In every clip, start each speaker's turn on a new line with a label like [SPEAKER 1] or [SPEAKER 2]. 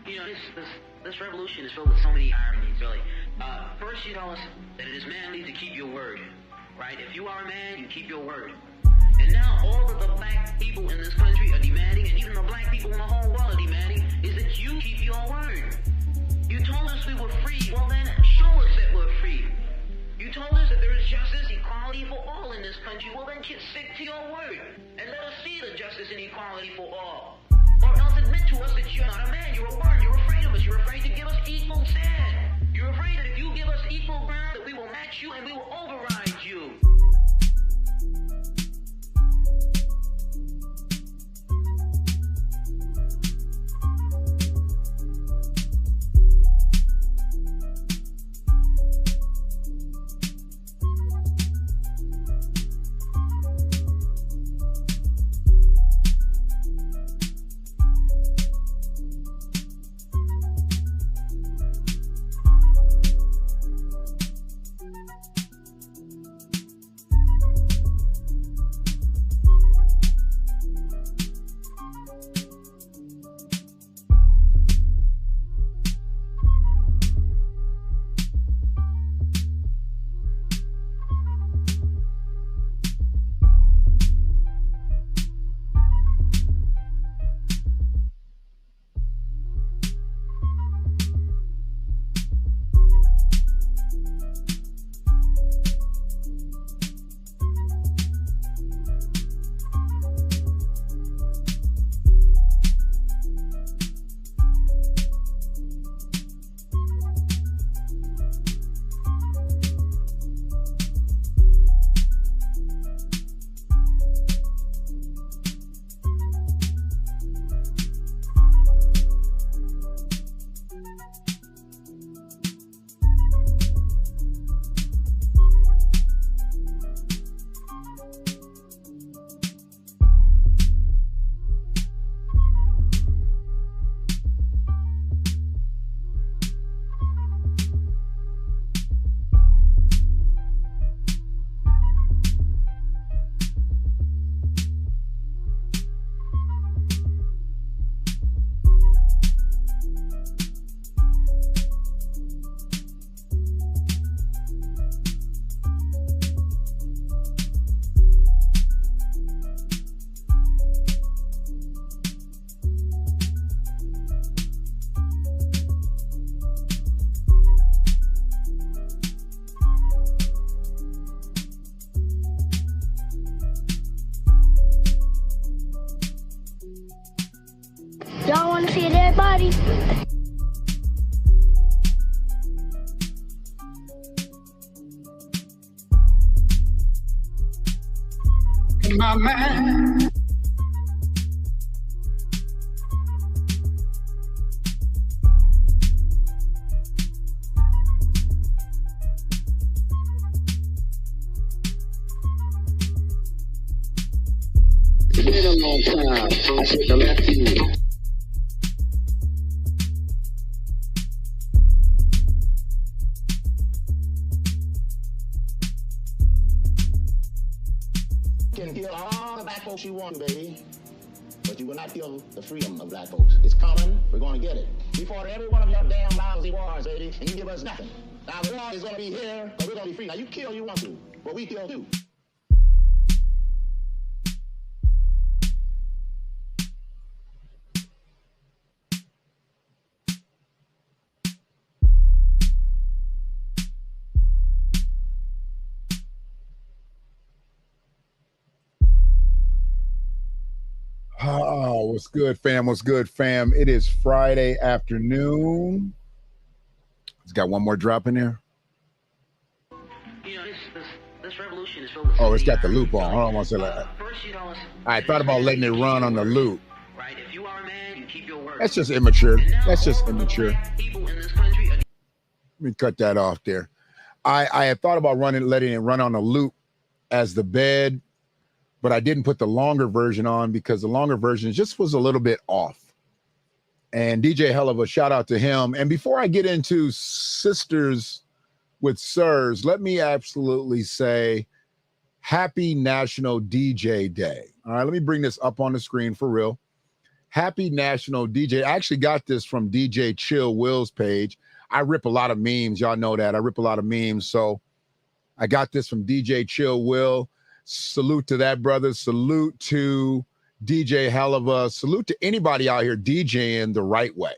[SPEAKER 1] You know, this revolution is filled with so many ironies, really. First, you tell us that it is manly to keep your word, right? If you are a man, you keep your word. And now all of the black people in this country are demanding, and even the black people in the whole world are demanding, is that you keep your word. You told us we were free. Well, then show us that we're free. You told us that there is justice, equality for all in this country. Well, then stick to your word and let us see the justice and equality for all. Or else admit to us that you're not a man, you're a bird, you're afraid of us, you're afraid to give us equal stand. You're afraid that if you give us equal ground, that we will match you and we will override you.
[SPEAKER 2] Y'all want to see a dead body?
[SPEAKER 3] My man. It's been a long time. I should have left you. You can kill all the black folks you want, baby, but you will not kill the freedom of black folks. It's coming. We're going to get it. We fought every one of your damn lousy wars, baby, and you give us nothing. Now the war is going to be here, but we're going to be free. Now you kill you want to, but we kill too.
[SPEAKER 4] Oh, what's good, fam? What's good, fam? It is Friday afternoon. It's got one more drop in there.
[SPEAKER 1] You know, this revolution is filled with
[SPEAKER 4] Oh, it's got the loop on. Hold on one second.
[SPEAKER 1] First, you tell us
[SPEAKER 4] I thought about letting it run on the loop.
[SPEAKER 1] right? If you are a man, you keep your word.
[SPEAKER 4] That's just immature.
[SPEAKER 1] And now
[SPEAKER 4] That's just
[SPEAKER 1] all of the
[SPEAKER 4] immature.
[SPEAKER 1] black people in this country are
[SPEAKER 4] Let me cut that off there. I had thought about letting it run on a loop as the bed, but I didn't put the longer version on because the longer version just was a little bit off. And DJ Hell of a shout out to him. And before I get into Sisters with Sirs, let me absolutely say happy National DJ Day. All right, let me bring this up on the screen for real. Happy National DJ. I actually got this from DJ Chill Will's page. I rip a lot of memes. Y'all know that. I rip a lot of memes. So I got this from DJ Chill Will. Salute to that, brother. Salute to DJ Helava. Salute to anybody out here DJing the right way,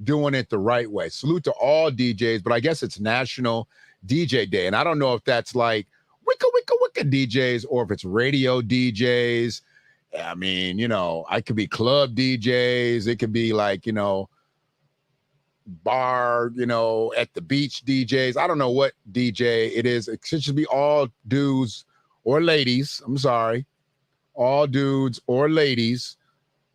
[SPEAKER 4] doing it the right way. Salute to all DJs, but I guess it's National DJ Day. And I don't know if that's like wicka, wicka, wicka DJs or if it's radio DJs. I mean, you know, I could be club DJs. It could be like, you know, bar, you know, at the beach DJs. I don't know what DJ it is. It should be all dudes or ladies. I'm sorry. All dudes or ladies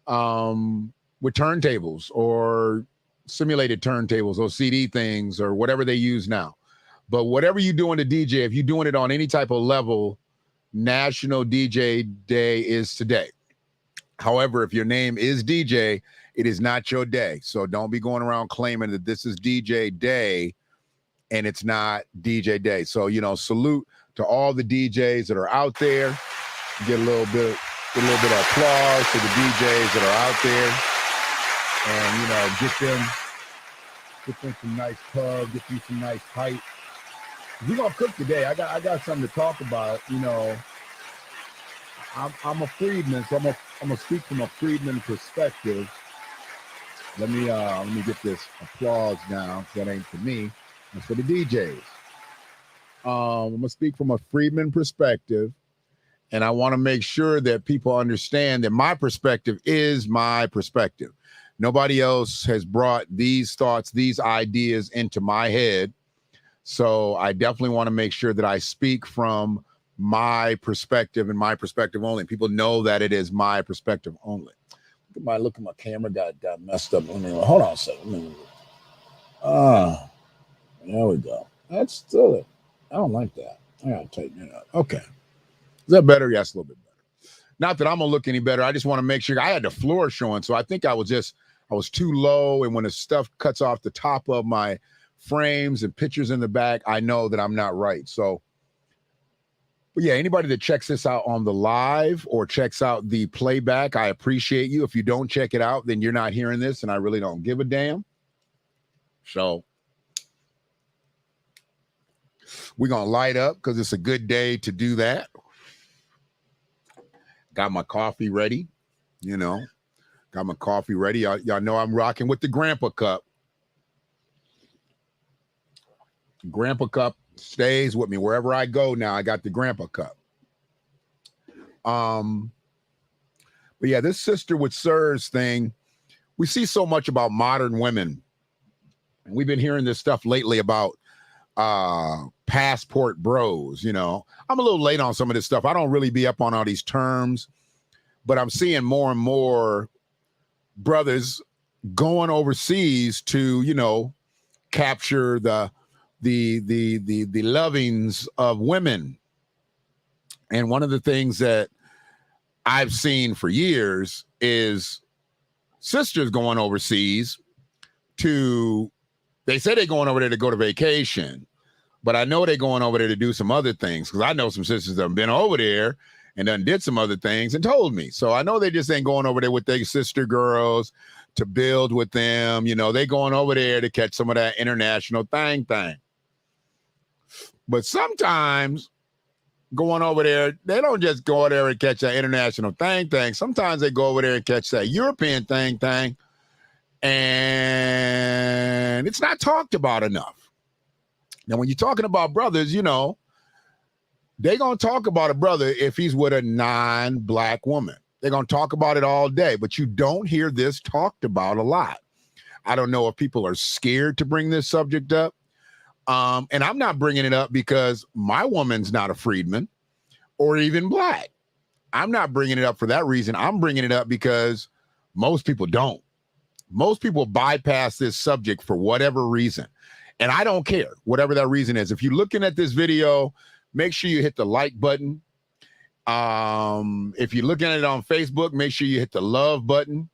[SPEAKER 4] with turntables or simulated turntables or CD things or whatever they use now. But whatever you doing to DJ, if you're doing it on any type of level, National DJ Day is today. However, if your name is DJ, it is not your day. So don't be going around claiming that this is DJ Day and it's not DJ Day. So, you know, salute to all the DJs that are out there. Get a little bit of applause to the DJs that are out there. And, you know, get them some nice pub, get you some nice height. We're gonna cook today. I got something to talk about. You know, I'm a freedman, so I'm gonna speak from a freedman perspective. Let me get this applause down. That ain't for me. That's for the DJs. I'm gonna speak from a freedman perspective, and I want to make sure that people understand that my perspective is my perspective. Nobody else has brought these thoughts, these ideas into my head. So I definitely want to make sure that I speak from my perspective and my perspective only. People know that it is my perspective only. Look at my camera got messed up. Hold on a second. There we go. That's still it. I don't like that. I gotta tighten it up. Okay. Is that better? Yes, a little bit better. Not that I'm gonna look any better. I just want to make sure. I had the floor showing, so I think I was too low, and when the stuff cuts off the top of my frames and pictures in the back, I know that I'm not right. So, but yeah, anybody that checks this out on the live or checks out the playback, I appreciate you. If you don't check it out, then you're not hearing this, and I really don't give a damn. So we're going to light up because it's a good day to do that. Got my coffee ready, you know. Got my coffee ready. Y'all know I'm rocking with the Grandpa Cup. Grandpa Cup stays with me wherever I go now. I got the Grandpa Cup. But yeah, this sister with sirs thing, we see so much about modern women. And we've been hearing this stuff lately about passport bros, you know. I'm a little late on some of this stuff. I don't really be up on all these terms, but I'm seeing more and more brothers going overseas to, you know, capture the lovings of women. And one of the things that I've seen for years is sisters going overseas they say they're going over there to go to vacation, but I know they're going over there to do some other things, because I know some sisters that have been over there and done did some other things and told me. So I know they just ain't going over there with their sister girls to build with them. You know, they going over there to catch some of that international thing. But sometimes going over there, they don't just go over there and catch that international thing. Sometimes they go over there and catch that European thing. And it's not talked about enough. Now, when you're talking about brothers, you know, they're going to talk about a brother if he's with a non-black woman. They're going to talk about it all day, but you don't hear this talked about a lot. I don't know if people are scared to bring this subject up. And I'm not bringing it up because my woman's not a freedman or even black. I'm not bringing it up for that reason. I'm bringing it up because most people don't. Most people bypass this subject for whatever reason. And I don't care, whatever that reason is. If you're looking at this video, make sure you hit the like button. If you're looking at it on Facebook, make sure you hit the love button.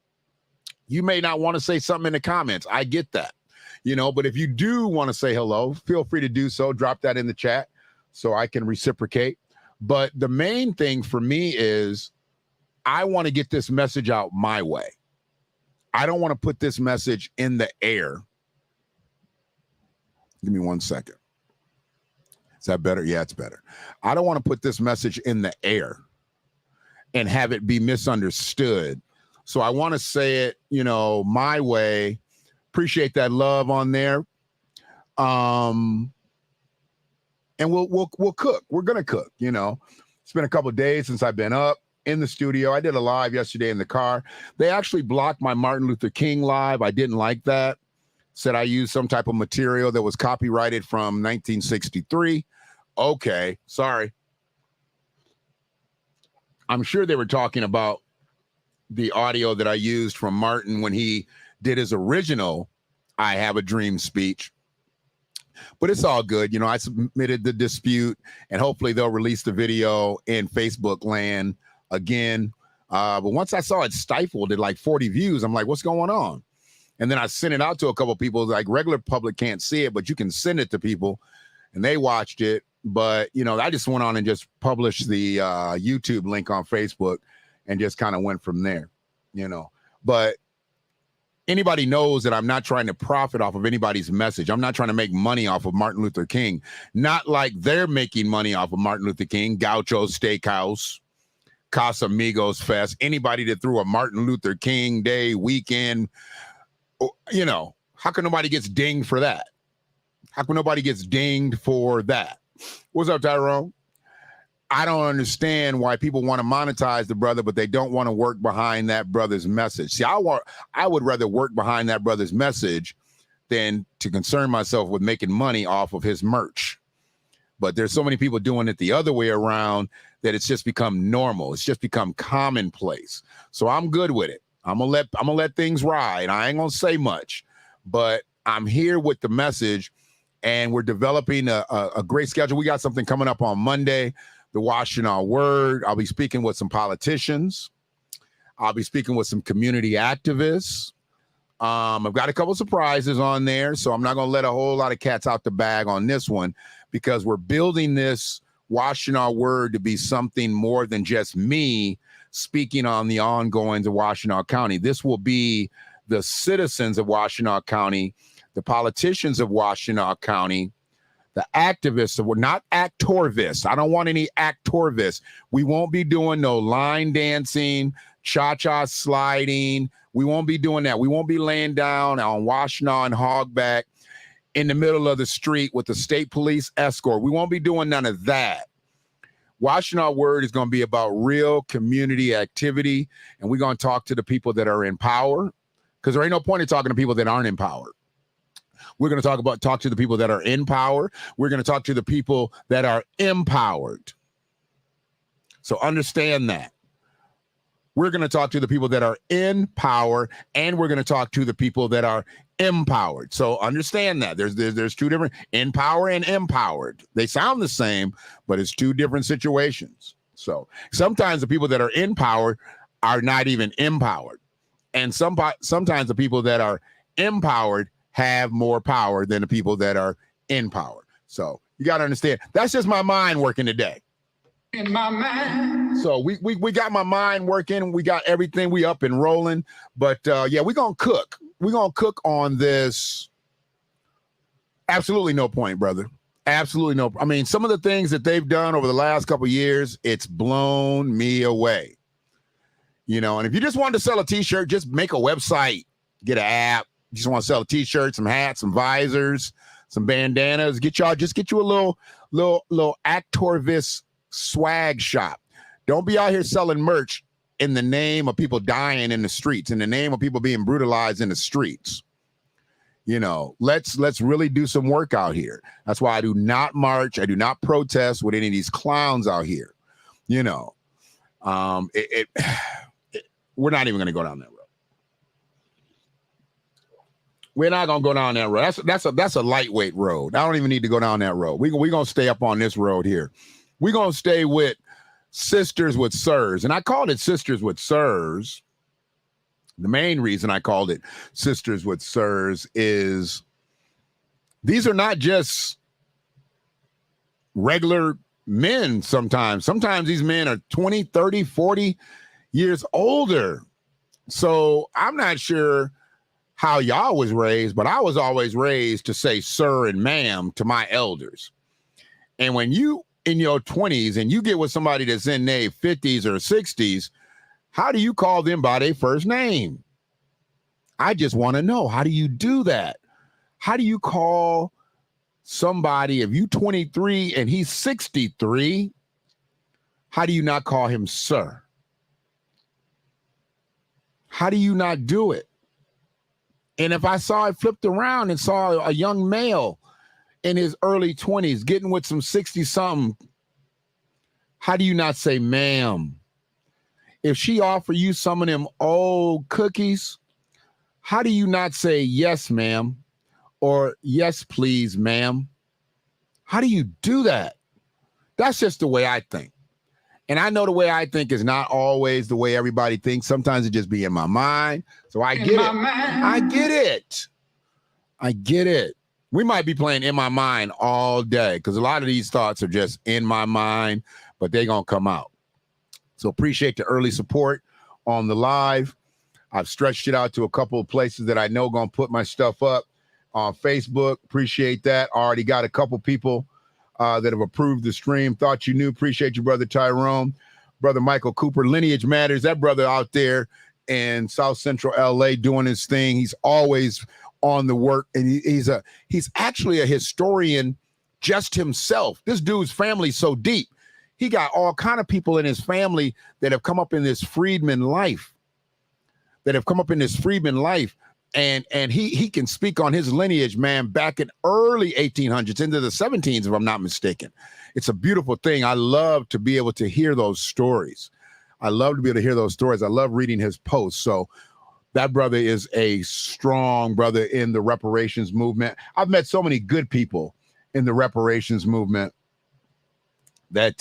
[SPEAKER 4] You may not want to say something in the comments. I get that. You know, but if you do want to say hello, feel free to do so. Drop that in the chat so I can reciprocate. But the main thing for me is I want to get this message out my way. I don't want to put this message in the air. Give me 1 second. Is that better? Yeah, it's better. I don't want to put this message in the air and have it be misunderstood. So I want to say it, my way. Appreciate that love on there. And we'll cook. We're gonna cook. It's been a couple of days since I've been up in the studio. I did a live yesterday in the car. They actually blocked my Martin Luther King live. I didn't like that. Said I used some type of material that was copyrighted from 1963. Okay, sorry. I'm sure they were talking about the audio that I used from Martin when he did his original I Have a Dream speech. But it's all good. I submitted the dispute, and hopefully they'll release the video in Facebook land again. But once I saw it stifled at like 40 views, I'm like, what's going on? And then I sent it out to a couple of people. Like, regular public can't see it, but you can send it to people, and they watched it. But, I just went on and just published the YouTube link on Facebook and just kind of went from there, But anybody knows that I'm not trying to profit off of anybody's message. I'm not trying to make money off of Martin Luther King. Not like they're making money off of Martin Luther King, Gaucho's Steakhouse, Casamigos Fest, anybody that threw a Martin Luther King Day weekend. How come nobody gets dinged for that? How come nobody gets dinged for that? What's up, Tyrone? I don't understand why people want to monetize the brother, but they don't want to work behind that brother's message. See, I would rather work behind that brother's message than to concern myself with making money off of his merch. But there's so many people doing it the other way around that it's just become normal. It's just become commonplace. So I'm good with it. I'm gonna let things ride. I ain't gonna say much, but I'm here with the message, and we're developing a great schedule. We got something coming up on Monday. The Washington Word. I'll be speaking with some politicians. I'll be speaking with some community activists. I've got a couple surprises on there, so I'm not going to let a whole lot of cats out the bag on this one, because we're building this Washington Word to be something more than just me speaking on the ongoings of Washington County. This will be the citizens of Washington County, the politicians of Washington County, the activists. We're not actorvists. I don't want any actorvists. We won't be doing no line dancing, cha-cha sliding. We won't be doing that. We won't be laying down on Washington hogback in the middle of the street with the state police escort. We won't be doing none of that. Washington Word is going to be about real community activity, and we're going to talk to the people that are in power, because there ain't no point in talking to people that aren't in power. We're going to talk to the people that are in power. We're going to talk to the people that are empowered. So understand that. We're going to talk to the people that are in power, and we're going to talk to the people that are empowered. So understand that. There's two different, in power and empowered. They sound the same, but it's two different situations. So sometimes the people that are in power are not even empowered. And sometimes the people that are empowered have more power than the people that are in power. So you got to understand, that's just my mind working today. In my mind. So we got my mind working. We got everything. We up and rolling. But yeah, we're going to cook. We're going to cook on this. Absolutely no point, brother. Absolutely no. I mean, some of the things that they've done over the last couple of years, it's blown me away. And if you just wanted to sell a T-shirt, just make a website, get an app. You just want to sell a T-shirt, some hats, some visors, some bandanas. Get you a little actorvis swag shop. Don't be out here selling merch in the name of people dying in the streets, in the name of people being brutalized in the streets. Let's really do some work out here. That's why I do not march. I do not protest with any of these clowns out here. We're not even going to go down that road. We're not going to go down that road. That's a lightweight road. I don't even need to go down that road. We're going to stay up on this road here. We're going to stay with Sisters with Sirs. And I called it Sisters with Sirs. The main reason I called it Sisters with Sirs is these are not just regular men sometimes. Sometimes these men are 20, 30, 40 years older So I'm not sure how y'all was raised, but I was always raised to say sir and ma'am to my elders. And when you in your 20s and you get with somebody that's in their 50s or 60s, how do you call them by their first name? I just want to know, how do you do that? How do you call somebody, if you 23 and he's 63, how do you not call him sir? How do you not do it? And if I saw it flipped around and saw a young male in his early 20s getting with some 60-something, how do you not say ma'am? If she offer you some of them old cookies, how do you not say yes, ma'am? Or yes, please, ma'am? How do you do that? That's just the way I think. And I know the way I think is not always the way everybody thinks. Sometimes it just be in my mind. So I get it. I get it. I get it. We might be playing in my mind all day because a lot of these thoughts are just in my mind, but they're going to come out. So appreciate the early support on the live. I've stretched it out to a couple of places that I know going to put my stuff up on Facebook. Appreciate that. Already got a couple people that have approved the stream. Thought you knew. Appreciate you, Brother Tyrone. Brother Michael Cooper, Lineage Matters. That brother out there in South Central LA doing his thing. He's always on the work, and he's actually a historian just himself. This dude's family's so deep. He got all kind of people in his family that have come up in this Freedmen life. And he can speak on his lineage, man, back in early 1800s into the 17s, if I'm not mistaken. It's a beautiful thing. I love to be able to hear those stories. I love reading his posts. So that brother is a strong brother in the reparations movement. I've met so many good people in the reparations movement that,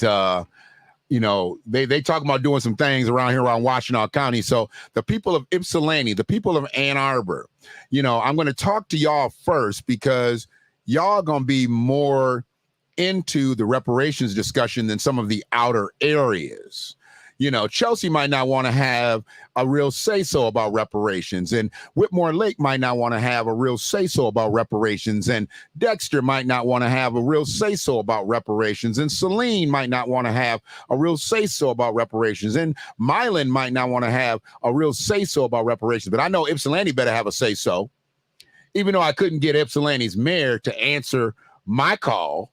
[SPEAKER 4] they talk about doing some things around here around Washtenaw County. So the people of Ypsilanti, the people of Ann Arbor, I'm going to talk to y'all first because y'all going to be more into the reparations discussion than some of the outer areas. Chelsea might not want to have a real say-so about reparations, and Whitmore Lake might not want to have a real say-so about reparations, and Dexter might not want to have a real say-so about reparations, and Saline might not want to have a real say-so about reparations, and Milan might not want to have a real say-so about reparations. But I know Ypsilanti better have a say-so, even though I couldn't get Ypsilanti's mayor to answer my call.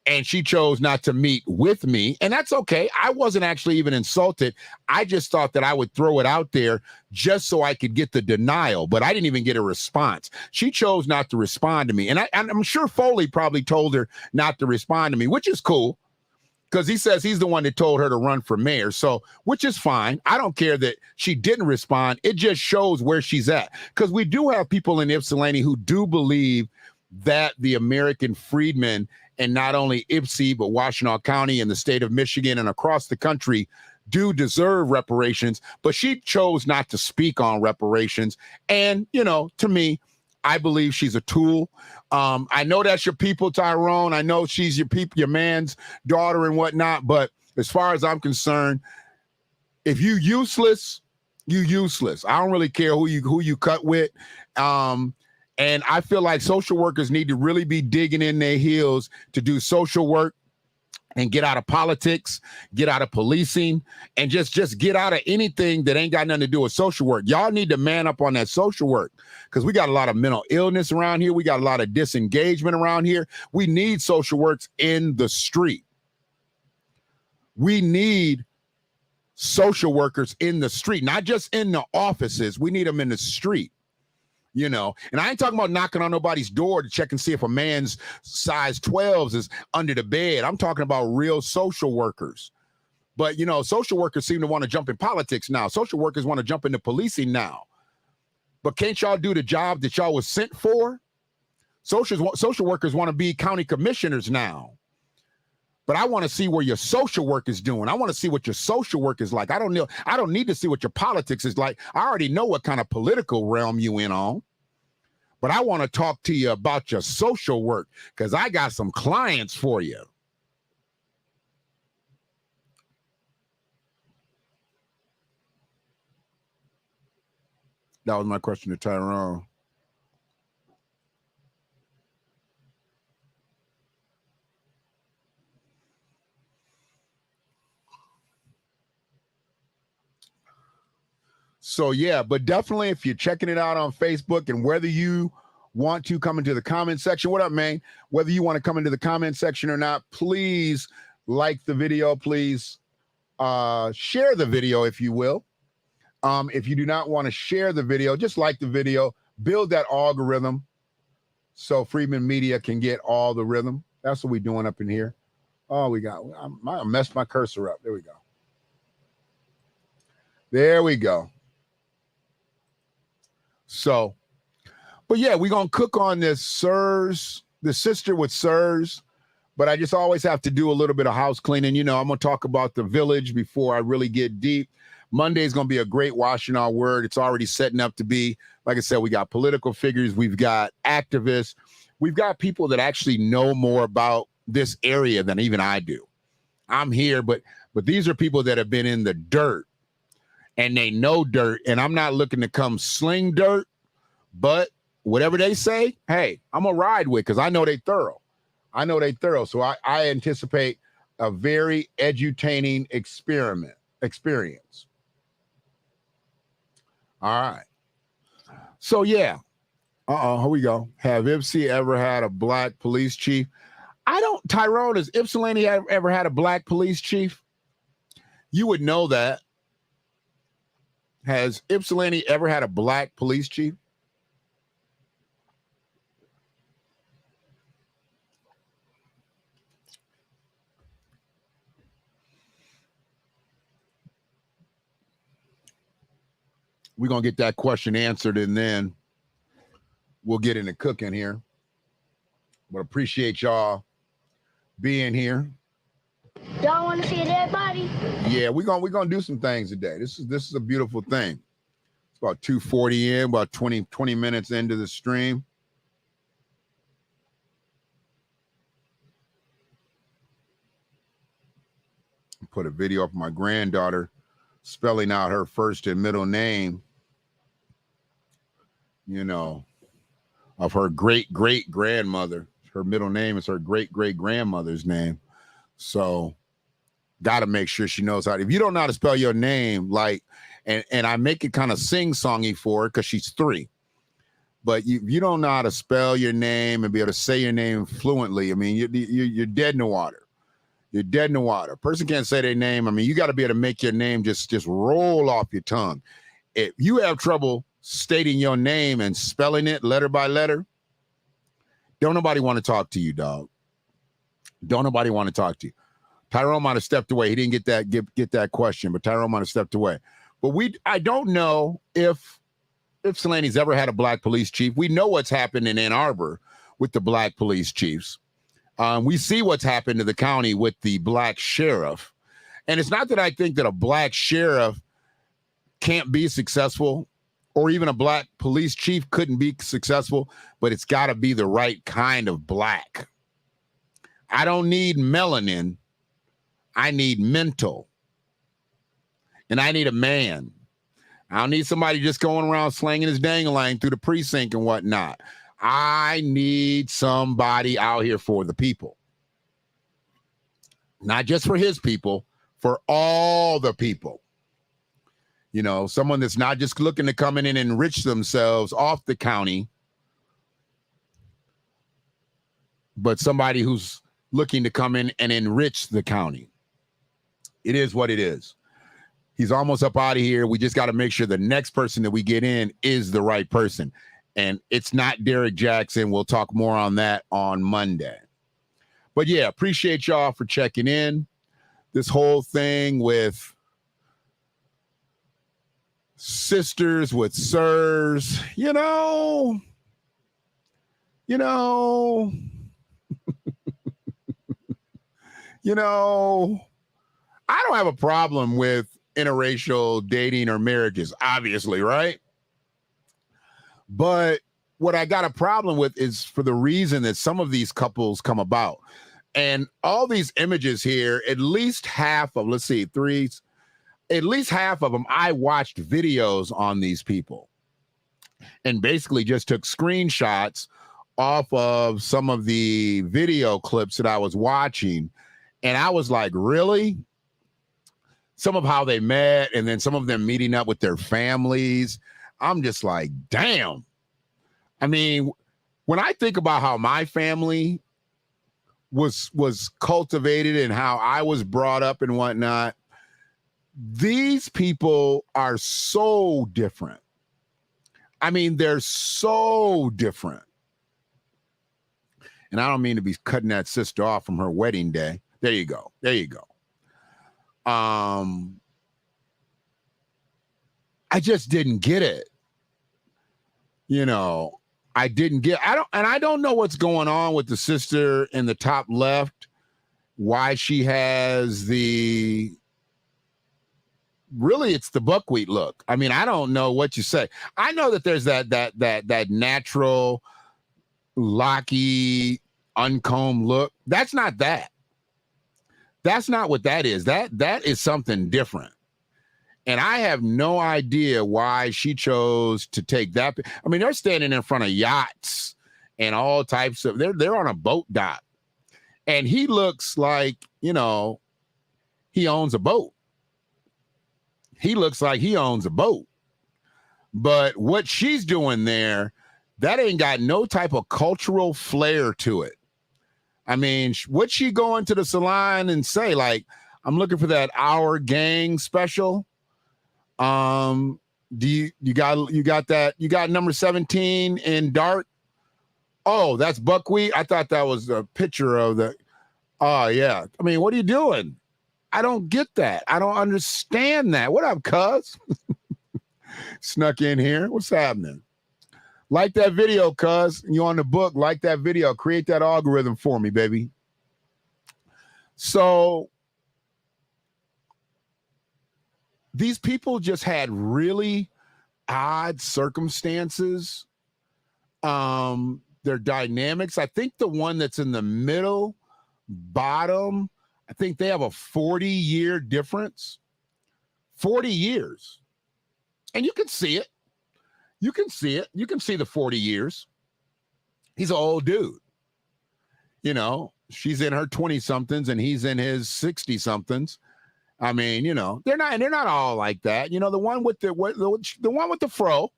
[SPEAKER 4] And she chose not to meet with me. And that's okay. I wasn't actually even insulted. I just thought that I would throw it out there just so I could get the denial. But I didn't even get a response. She chose not to respond to me. And I'm sure Foley probably told her not to respond to me, which is cool. Because he says he's the one that told her to run for mayor. So, which is fine. I don't care that she didn't respond. It just shows where she's at. Because we do have people in Ypsilanti who do believe that the American freedmen, and not only Ypsi, but Washtenaw County and the state of Michigan and across the country, do deserve reparations. But she chose not to speak on reparations. And, to me, I believe she's a tool. I know that's your people, Tyrone. I know she's your man's daughter and whatnot. But as far as I'm concerned, if you useless, you useless. I don't really care who you cut with. And I feel like social workers need to really be digging in their heels to do social work and get out of politics, get out of policing, and just get out of anything that ain't got nothing to do with social work. Y'all need to man up on that social work because we got a lot of mental illness around here. We got a lot of disengagement around here. We need social works in the street. We need social workers in the street, not just in the offices. We need them in the street. And I ain't talking about knocking on nobody's door to check and see if a man's size 12s is under the bed. I'm talking about real social workers. But, social workers seem to want to jump in politics now. Social workers want to jump into policing now. But can't y'all do the job that y'all was sent for? Social workers want to be county commissioners now. But I want to see where your social work is doing. I want to see what your social work is like. I don't need to see what your politics is like. I already know what kind of political realm you in on. But I want to talk to you about your social work because I got some clients for you. That was my question to Tyrone. So yeah, but definitely if you're checking it out on Facebook, and whether you want to come into the comment section, what up, man? Whether you want to come into the comment section or not, please like the video. Please share the video, if you will. If you do not want to share the video, just like the video, build that algorithm so Freedmen Media can get all the rhythm. That's what we're doing up in here. Oh, I messed my cursor up. There we go. There we go. So, but yeah, we're going to cook on this SIRS, the sister with SIRS, but I just always have to do a little bit of house cleaning. You know, I'm going to talk about the village before I really get deep. Monday is going to be a great washing our word. It's already setting up to be, like I said, we got political figures, we've got activists, we've got people that actually know more about this area than even I do. I'm here, but these are people that have been in the dirt. And they know dirt, and I'm not looking to come sling dirt, but whatever they say, hey, I'm going to ride with, because I know they thorough. So I anticipate a very edutaining experience. All right. So, yeah. Here we go. Have Ipsy ever had a black police chief? Tyrone, has Ypsilanti ever had a black police chief? You would know that. Has Ypsilanti ever had a black police chief? We're going to get that question answered, and then we'll get into cooking here. But appreciate y'all being here.
[SPEAKER 2] Y'all want to see a dead body?
[SPEAKER 4] Yeah, we're gonna do some things today. This is a beautiful thing. It's about 2:40 in, about 20 minutes into the stream. Put a video of my granddaughter spelling out her first and middle name, you know, of her great-great-grandmother. Her middle name is her great-great-grandmother's name. So got to make sure she knows how to. If you don't know how to spell your name, like, and I make it kind of sing-songy for her because she's 3. But you don't know how to spell your name and be able to say your name fluently, I mean, you're dead in the water. You're dead in the water. A person can't say their name. I mean, you got to be able to make your name just roll off your tongue. If you have trouble stating your name and spelling it letter by letter, don't nobody want to talk to you, dog. Don't nobody want to talk to you. Tyrone might have stepped away. He didn't get that question, but Tyrone might have stepped away. But I don't know if Ypsilanti's ever had a black police chief. We know what's happened in Ann Arbor with the black police chiefs. We see what's happened to the county with the black sheriff. And it's not that I think that a black sheriff can't be successful, or even a black police chief couldn't be successful, but it's got to be the right kind of black. I don't need melanin. I need mental. And I need a man. I don't need somebody just going around slanging his dang-a-lang through the precinct and whatnot. I need somebody out here for the people. Not just for his people, for all the people. You know, someone that's not just looking to come in and enrich themselves off the county, but somebody who's looking to come in and enrich the county. It is what it is. He's almost up out of here. We just got to make sure the next person that we get in is the right person. And it's not Derek Jackson. We'll talk more on that on Monday. But yeah, appreciate y'all for checking in. This whole thing with sisters with sirs, you know, you know, I don't have a problem with interracial dating or marriages, obviously, right? But what I got a problem with is for the reason that some of these couples come about. And all these images here, at least half of, at least half of them, I watched videos on these people. and basically just took screenshots off of some of the video clips that I was watching. And I was like, really? Some of how they met, and then some of them meeting up with their families. I'm just like, damn. I mean, when I think about how my family was cultivated and how I was brought up and whatnot, these people are so different. I mean, they're so different. And I don't mean to be cutting that sister off from her wedding day. There you go. There you go. I just didn't get it. You know, I don't know what's going on with the sister in the top left, why she has really it's the buckwheat look. I mean, I don't know what you say. I know that there's that natural locky uncombed look. That's not that. That's not what that is. That is something different. And I have no idea why she chose to take that. I mean, they're standing in front of yachts and all types of, they're on a boat dock. And he looks like, you know, he owns a boat. He looks like he owns a boat. But what she's doing there, that ain't got no type of cultural flair to it. I mean, what's she going to the salon and say? Like, I'm looking for that Our Gang special. You got that? You got number 17 in dark? Oh, that's buckwheat. I thought that was a picture of the. Oh yeah. I mean, what are you doing? I don't get that. I don't understand that. What up, cuz? Snuck in here. What's happening? Like that video, cuz. You on the book, like that video. Create that algorithm for me, baby. So these people just had really odd circumstances. Their dynamics. I think the one that's in the middle bottom, I think they have a 40-year difference. 40 years. And you can see it. You can see it. You can see the 40 years. He's an old dude. You know, she's in her 20-somethings and he's in his 60-somethings. I mean, you know, they're not all like that. You know, the one with the one with the fro,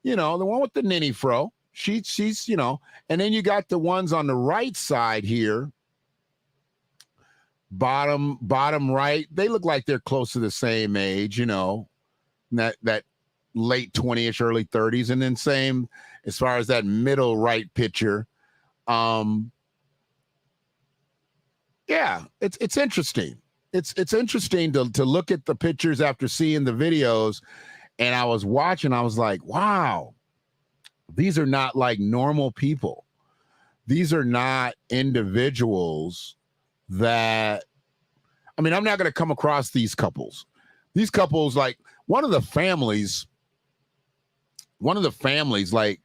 [SPEAKER 4] you know, the one with the ninny fro. She's, you know, and then you got the ones on the right side here. Bottom right, they look like they're close to the same age, you know, that late 20ish, early 30s, and then same as far as that middle right picture. Yeah, it's interesting. It's interesting to look at the pictures after seeing the videos, and I was watching, I was like, wow, these are not like normal people. These are not individuals that, I mean, I'm not going to come across these couples. These couples, like one of the families, like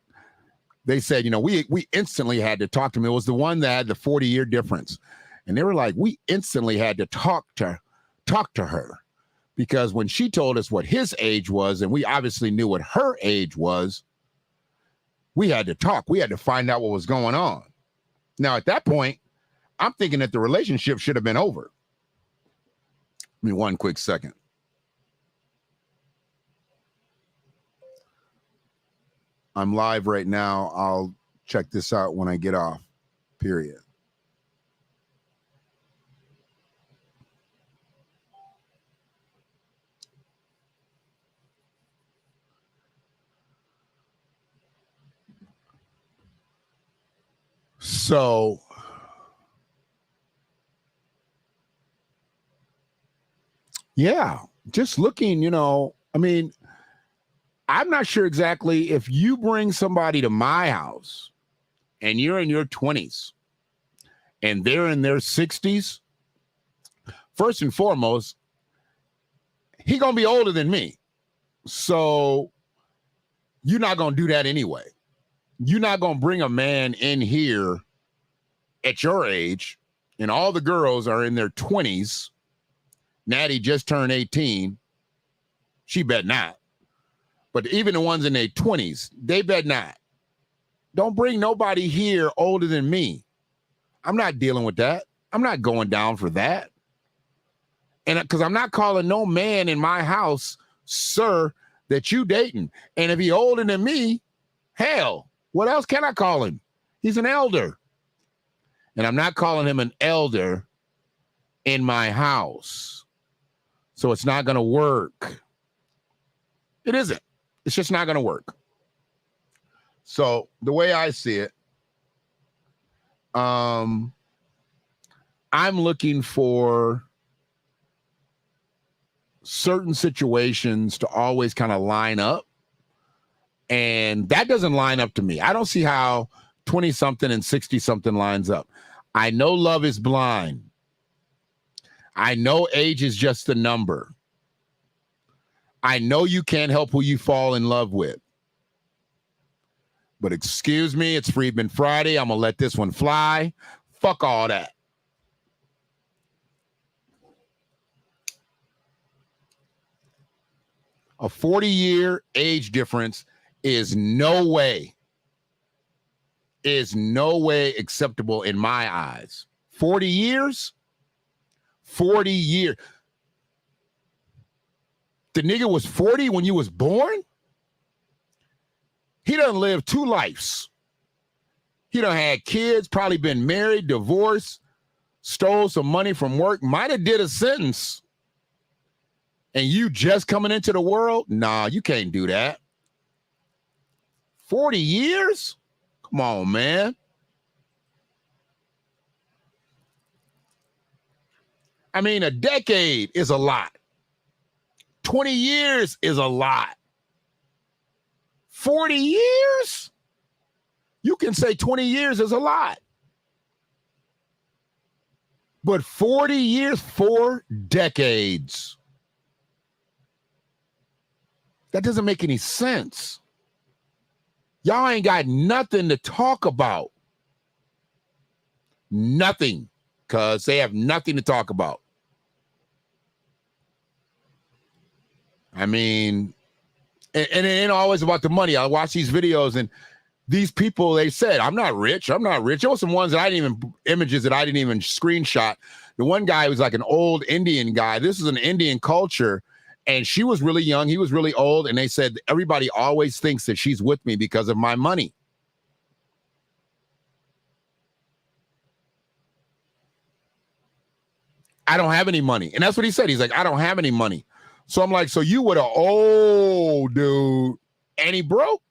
[SPEAKER 4] they said, you know, we instantly had to talk to him. It was the one that had the 40-year difference. And they were like, we instantly had to talk to her, because when she told us what his age was, and we obviously knew what her age was, we had to talk. We had to find out what was going on. Now, at that point, I'm thinking that the relationship should have been over. Give me one quick second. I'm live right now. I'll check this out when I get off, period. So yeah, just looking, you know, I mean, I'm not sure exactly if you bring somebody to my house and you're in your 20s and they're in their 60s, first and foremost, he gonna be older than me. So you're not gonna do that anyway. You're not gonna bring a man in here at your age, and all the girls are in their 20s. Natty just turned 18. She bet not. But even the ones in their 20s, they better not. Don't bring nobody here older than me. I'm not dealing with that. I'm not going down for that. And because I'm not calling no man in my house, sir, that you dating. And if he older than me, hell, what else can I call him? He's an elder. And I'm not calling him an elder in my house. So it's not going to work. It isn't. It's just not going to work. So the way I see it, I'm looking for certain situations to always kind of line up. And that doesn't line up to me. I don't see how 20-something and 60-something lines up. I know love is blind. I know age is just a number. I know you can't help who you fall in love with. But excuse me, it's Freedmen Friday. I'm going to let this one fly. Fuck all that. A 40-year age difference is no way acceptable in my eyes. 40 years? 40 years. The nigga was 40 when you was born? He done lived 2 lives. He done had kids, probably been married, divorced, stole some money from work, might have did a sentence. And you just coming into the world? Nah, you can't do that. 40 years? Come on, man. I mean, a decade is a lot. 20 years is a lot. 40 years? You can say 20 years is a lot. But 40 years, 4 decades. That doesn't make any sense. Y'all ain't got nothing to talk about. Nothing. Because they have nothing to talk about. I mean, and it ain't always about the money. I watch these videos and these people, they said, I'm not rich. There were some ones that images that I didn't even screenshot. The one guy was like an old Indian guy. This is an Indian culture. And she was really young. He was really old. And they said, everybody always thinks that she's with me because of my money. I don't have any money. And that's what he said. He's like, I don't have any money. So I'm like, so you were the old dude and he broke?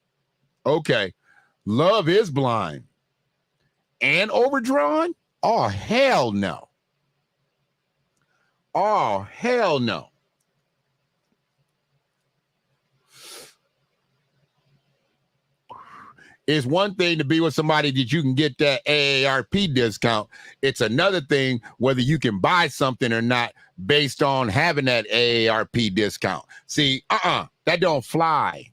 [SPEAKER 4] Okay. Love is blind and overdrawn? Oh, hell no. Oh, hell no. It's one thing to be with somebody that you can get that AARP discount. It's another thing whether you can buy something or not based on having that AARP discount. See, that don't fly.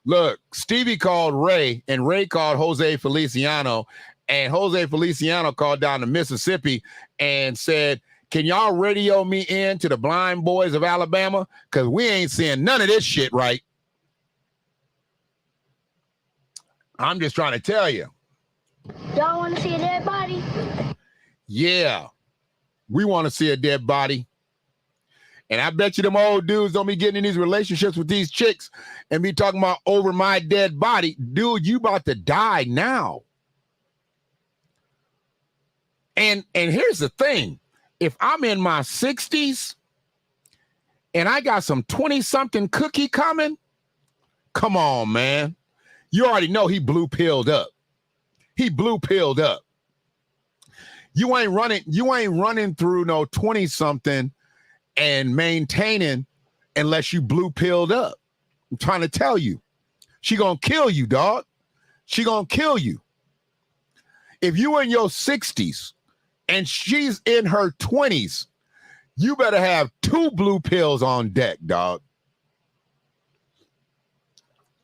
[SPEAKER 4] Look, Stevie called Ray, and Ray called Jose Feliciano, and Jose Feliciano called down to Mississippi and said, can y'all radio me in to the Blind Boys of Alabama? Because we ain't seeing none of this shit right. I'm just trying to tell you.
[SPEAKER 2] Y'all want to see a dead body?
[SPEAKER 4] Yeah, we want to see a dead body. And I bet you them old dudes don't be getting in these relationships with these chicks and be talking about over my dead body. Dude, you about to die now. And here's the thing. If I'm in my 60s and I got some 20-something cookie coming, come on, man. You already know he blue-pilled up. He blue-pilled up. You ain't running through no 20-something and maintaining unless you blue-pilled up. I'm trying to tell you. She gonna kill you, dog. She gonna kill you. If you in your 60s and she's in her 20s, you better have 2 blue pills on deck, dog.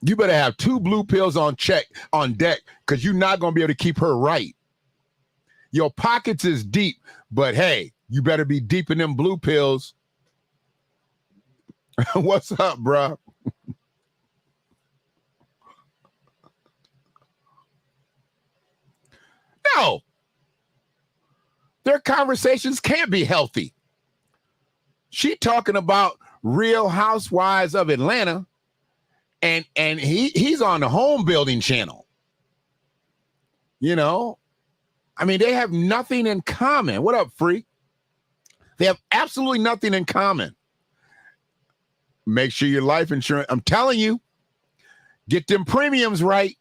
[SPEAKER 4] You better have 2 blue pills on deck because you're not going to be able to keep her right. Your pockets is deep, but hey, you better be deep in them blue pills What's up, bro? No. Their conversations can't be healthy. She talking about Real Housewives of Atlanta, and he's on the home building channel. You know, I mean, they have nothing in common. What up, freak? They have absolutely nothing in common. Make sure your life insurance, I'm telling you, get them premiums right.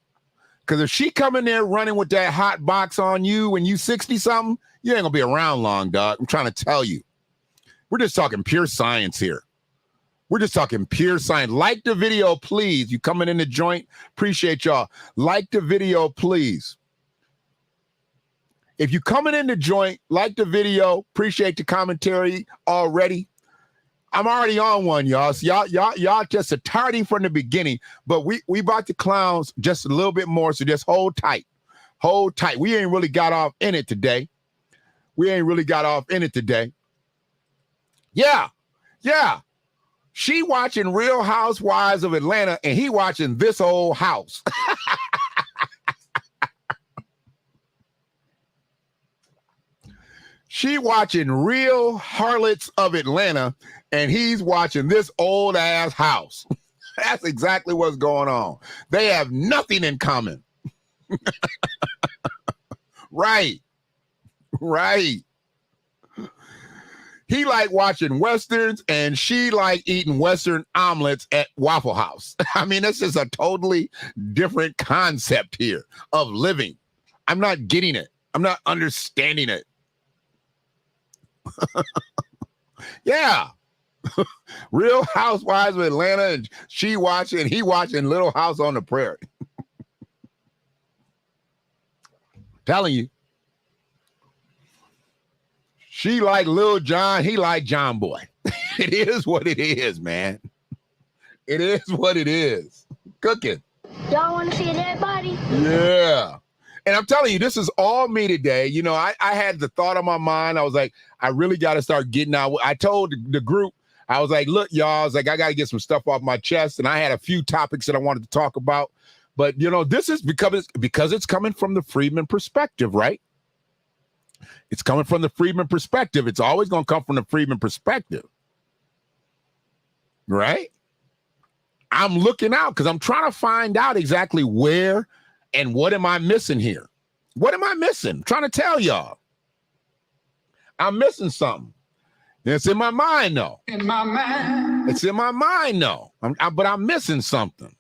[SPEAKER 4] Because if she come in there running with that hot box on you when you 60-something, you ain't going to be around long, dog. I'm trying to tell you. We're just talking pure science here. We're just talking pure science. Like the video, please. You coming in the joint? Appreciate y'all. Like the video, please. If you coming in the joint, like the video, appreciate the commentary already. I'm already on one, y'all. So y'all just a tardy from the beginning, but we brought the clowns just a little bit more. So just hold tight. Hold tight. We ain't really got off in it today. Yeah. She watching Real Housewives of Atlanta, and he watching This Old House. She watching Real Harlots of Atlanta, and he's watching This Old Ass House. That's exactly what's going on. They have nothing in common. Right. He like watching Westerns, and she like eating Western omelets at Waffle House. I mean, this is a totally different concept here of living. I'm not getting it. I'm not understanding it. Yeah. Real Housewives of Atlanta, and he watching Little House on the Prairie. Telling you. She like Lil Jon, he like John Boy. It is what it is, man. It is what it is. Cooking.
[SPEAKER 2] Y'all want to see a dead body?
[SPEAKER 4] Yeah. And I'm telling you, this is all me today. You know, I had the thought on my mind. I was like, I really got to start getting out. I told the group, I was like, look, y'all, I was like, I got to get some stuff off my chest. And I had a few topics that I wanted to talk about. But, you know, this is because it's coming from the Freedmen perspective, right? It's coming from the Freedmen perspective. It's always going to come from the Freedmen perspective. Right? I'm looking out because I'm trying to find out exactly where and what am I missing here. What am I missing? I'm trying to tell y'all. I'm missing something. It's in my mind, though. It's in my mind, though. But I'm missing something.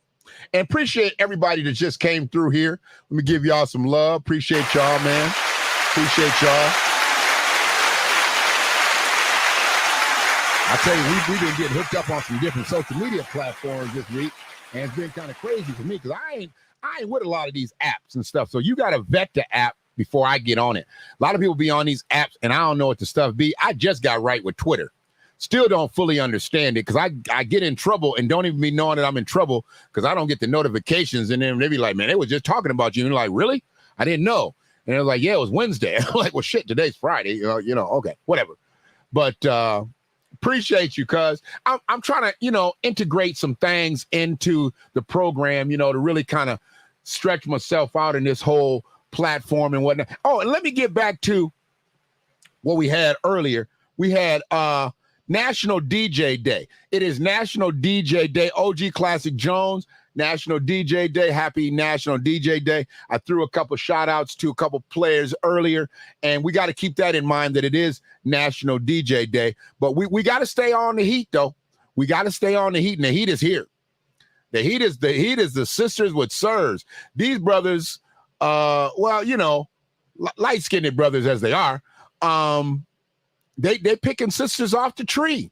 [SPEAKER 4] And appreciate everybody that just came through here. Let me give y'all some love. Appreciate y'all, man. Appreciate y'all. I tell you, we've been getting hooked up on some different social media platforms this week, and it's been kind of crazy for me because I ain't with a lot of these apps and stuff. So you got to vet the app before I get on it. A lot of people be on these apps, and I don't know what the stuff be. I just got right with Twitter. Still don't fully understand it because I get in trouble and don't even be knowing that I'm in trouble because I don't get the notifications, and then they be like, man, they was just talking about you. And you're like, really? I didn't know. And it was like, yeah, it was Wednesday. I'm like, well, shit, today's Friday. You know, okay, whatever. But appreciate you, cuz I'm trying to, you know, integrate some things into the program, you know, to really kind of stretch myself out in this whole platform and whatnot. Oh, and let me get back to what we had earlier. We had National DJ Day. It is National DJ Day. OG Classic Jones, National DJ Day. Happy National DJ Day. I threw a couple shout outs to a couple players earlier, and we got to keep that in mind that it is National DJ Day. But we got to stay on the heat, though. We got to stay on the heat, and the heat is here. The heat is the sisters with sirs. These brothers, well, you know, light-skinned brothers as they are, they picking sisters off the tree.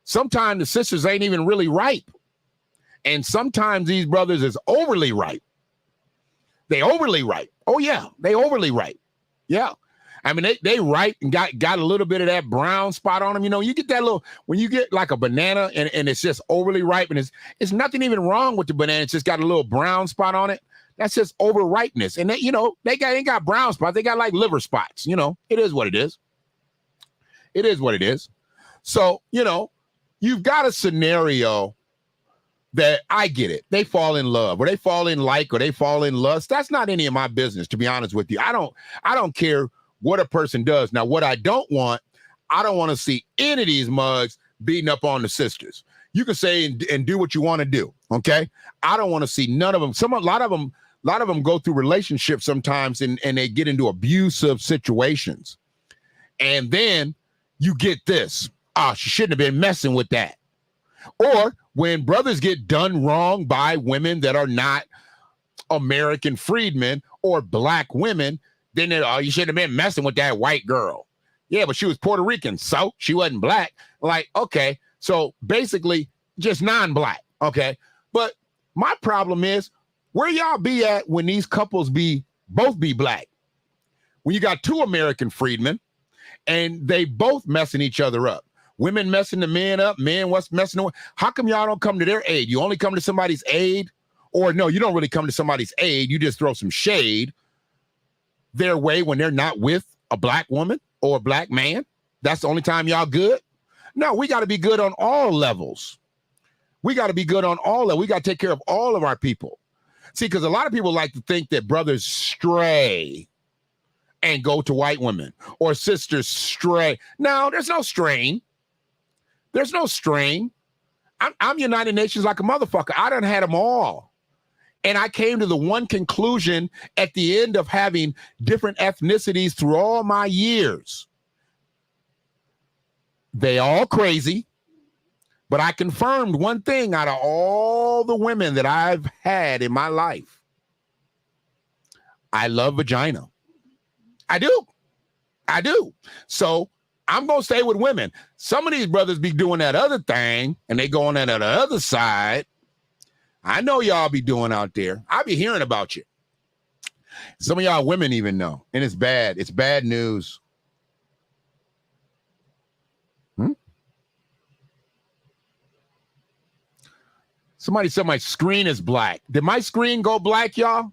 [SPEAKER 4] Sometimes the sisters ain't even really ripe. And sometimes these brothers is overly ripe. They overly ripe. Oh, yeah, they overly ripe. Yeah. I mean, they ripe and got a little bit of that brown spot on them. You know, you get that little, when you get like a banana and it's just overly ripe and it's nothing even wrong with the banana. It's just got a little brown spot on it. That's just overripeness. And they, you know, ain't got brown spots. They got like liver spots. You know, it is what it is. It is what it is. So, you know, you've got a scenario that I get it. They fall in love, or they fall in like, or they fall in lust. That's not any of my business, to be honest with you. I don't care what a person does. Now, what I don't want to see any of these mugs beating up on the sisters. You can say and do what you want to do. Okay. I don't want to see none of them. A lot of them go through relationships sometimes and they get into abusive situations. And then you get this. She shouldn't have been messing with that. Or when brothers get done wrong by women that are not American freedmen or black women, then you shouldn't have been messing with that white girl. Yeah, but she was Puerto Rican, so she wasn't black. Like, okay, so basically just non-black, okay? But my problem is, where y'all be at when these couples both be black? When you got two American freedmen and they both messing each other up. Women messing the men up, men what's messing them. How come y'all don't come to their aid? You only come to somebody's aid? Or no, you don't really come to somebody's aid. You just throw some shade their way when they're not with a black woman or a black man. That's the only time y'all good? No, we got to be good on all levels. We got to be good on all levels. We got to take care of all of our people. See, because a lot of people like to think that brothers stray and go to white women, or sisters stray. No, there's no straying. There's no strain. I'm United Nations like a motherfucker. I done had them all. And I came to the one conclusion at the end of having different ethnicities through all my years. They all crazy, but I confirmed one thing out of all the women that I've had in my life. I love vagina. I do. So I'm going to stay with women. Some of these brothers be doing that other thing, and they going on the other side. I know y'all be doing out there. I be hearing about you. Some of y'all women even know, and it's bad. It's bad news. Somebody said my screen is black. Did my screen go black, y'all?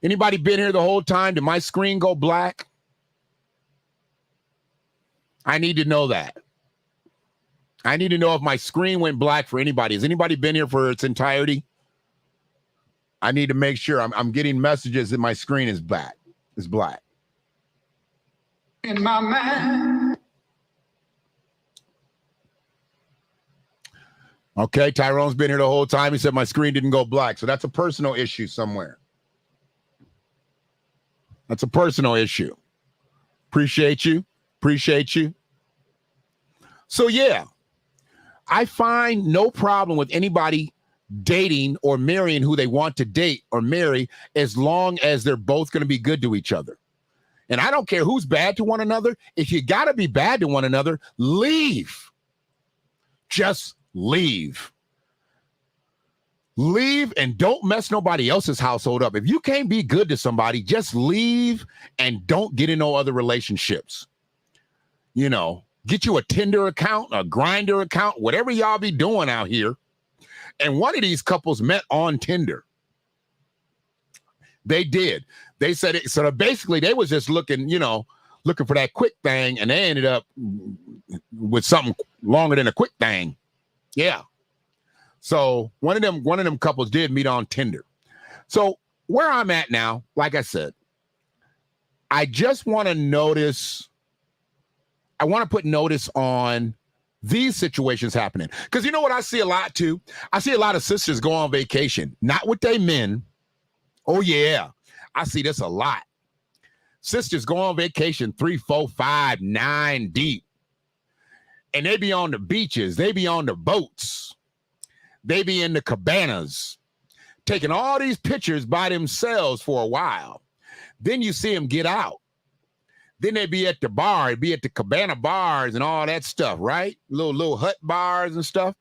[SPEAKER 4] Anybody been here the whole time? Did my screen go black? I need to know that. I need to know if my screen went black for anybody. Has anybody been here for its entirety? I need to make sure I'm getting messages that my screen is black. It's black. In my mind. Okay, Tyrone's been here the whole time. He said my screen didn't go black. So that's a personal issue somewhere. That's a personal issue. Appreciate you. So yeah, I find no problem with anybody dating or marrying who they want to date or marry, as long as they're both going to be good to each other. And I don't care who's bad to one another. If you got to be bad to one another, leave. Just leave. Leave and don't mess nobody else's household up. If you can't be good to somebody, just leave and don't get in no other relationships. You know, get you a Tinder account, a Grindr account, whatever y'all be doing out here. And one of these couples met on Tinder. They did. They said it. So basically they was just looking for that quick thing, and they ended up with something longer than a quick thing. Yeah. So one of them couples did meet on Tinder. So where I'm at now, like I said, I just want to notice. I want to put notice on these situations happening. Because you know what I see a lot too? I see a lot of sisters go on vacation, not with their men. Oh yeah, I see this a lot. Sisters go on vacation 3, 4, 5, 9 deep. And they be on the beaches. They be on the boats. They be in the cabanas, taking all these pictures by themselves for a while. Then you see them get out. Then they be at the bar, be at the cabana bars and all that stuff, right? Little hut bars and stuff.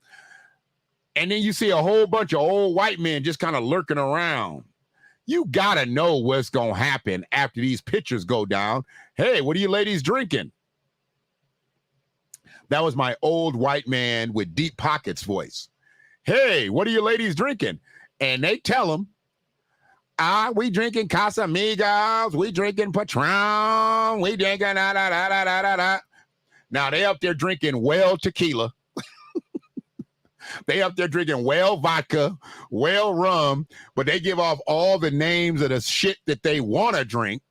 [SPEAKER 4] And then you see a whole bunch of old white men just kind of lurking around. You got to know what's going to happen after these pictures go down. Hey, what are you ladies drinking? That was my old white man with deep pockets voice. Hey, what are you ladies drinking? And they tell them, we drinking Casamigos, we drinking Patron, we drinking da-da-da-da-da-da. Now they up there drinking well tequila. They up there drinking whale vodka, whale rum, but they give off all the names of the shit that they want to drink.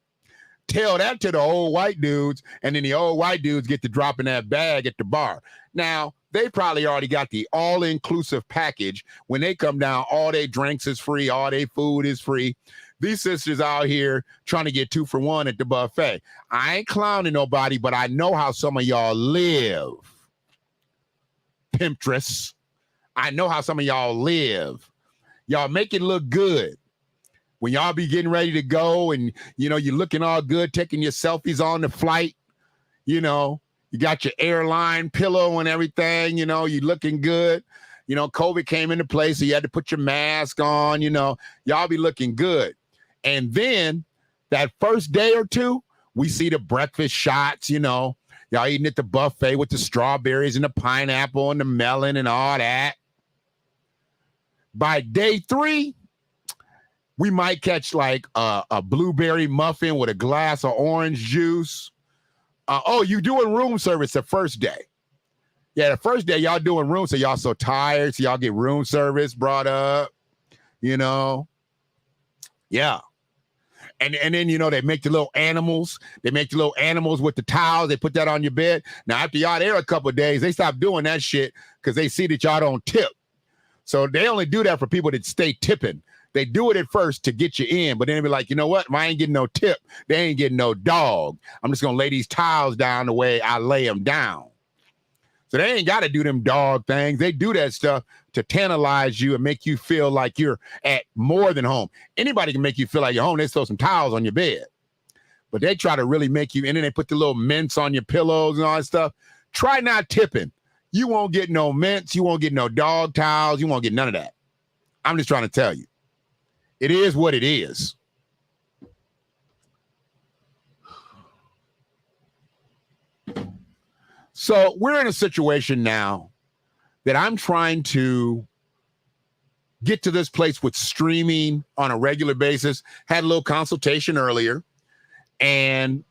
[SPEAKER 4] Tell that to the old white dudes, and then the old white dudes get to drop in that bag at the bar. Now, they probably already got the all-inclusive package. When they come down, all their drinks is free, all their food is free. These sisters out here trying to get 2 for $1 at the buffet. I ain't clowning nobody, but I know how some of y'all live. Pimptress. I know how some of y'all live. Y'all make it look good. When y'all be getting ready to go and, you know, you're looking all good, taking your selfies on the flight, you know, you got your airline pillow and everything, you know, you looking good. You know, COVID came into play, so you had to put your mask on, you know, y'all be looking good. And then that first day or two, we see the breakfast shots, you know, y'all eating at the buffet with the strawberries and the pineapple and the melon and all that. By day 3, we might catch like a blueberry muffin with a glass of orange juice. Oh, you doing room service the first day. Yeah, the first day y'all doing room, so y'all so tired, so y'all get room service brought up, you know. Yeah. And then, you know, they make the little animals. They make the little animals with the towels. They put that on your bed. Now, after y'all there a couple of days, they stop doing that shit because they see that y'all don't tip. So they only do that for people that stay tipping. They do it at first to get you in, but then they be like, you know what? If I ain't getting no tip, they ain't getting no dog. I'm just going to lay these towels down the way I lay them down. So they ain't got to do them dog things. They do that stuff to tantalize you and make you feel like you're at more than home. Anybody can make you feel like you're home. They throw some towels on your bed. But they try to really make you, and then they put the little mints on your pillows and all that stuff. Try not tipping. You won't get no mints. You won't get no dog towels. You won't get none of that. I'm just trying to tell you. It is what it is. So we're in a situation now that I'm trying to get to this place with streaming on a regular basis. Had a little consultation earlier, and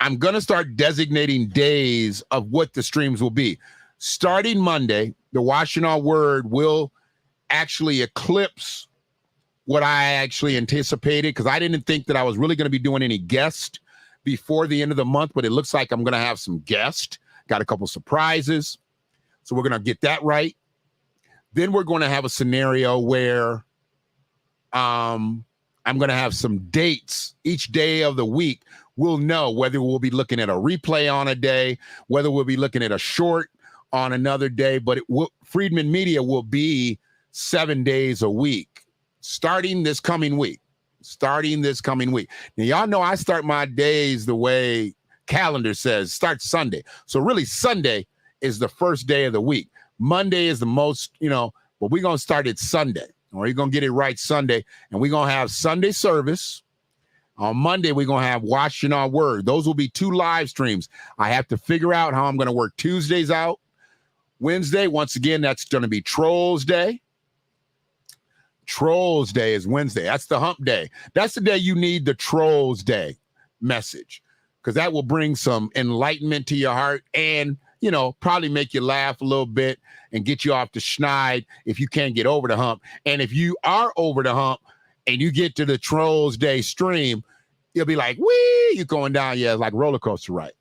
[SPEAKER 4] I'm going to start designating days of what the streams will be. Starting Monday, the Washington Word will actually eclipse what I actually anticipated, because I didn't think that I was really going to be doing any guests before the end of the month, but it looks like I'm going to have some guests. Got a couple surprises. So we're going to get that right. Then we're going to have a scenario where I'm going to have some dates each day of the week. We'll know whether we'll be looking at a replay on a day, whether we'll be looking at a short on another day, but Freedmen Media will be 7 days a week. Starting this coming week. Now, y'all know I start my days the way calendar says, start Sunday. So really Sunday is the first day of the week. Monday is the most, you know, but we're going to start it Sunday. Or you're going to get it right Sunday. And we're going to have Sunday service. On Monday, we're going to have Washington Word. Those will be 2 live streams. I have to figure out how I'm going to work Tuesdays out. Wednesday, once again, that's going to be Trolls Day. Trolls Day is Wednesday. That's the hump day. That's the day you need the Trolls Day message, because that will bring some enlightenment to your heart and, you know, probably make you laugh a little bit and get you off the schneid if you can't get over the hump. And if you are over the hump and you get to the Trolls Day stream, you'll be like, wee, you're going down. Yeah, it's like roller coaster. Right.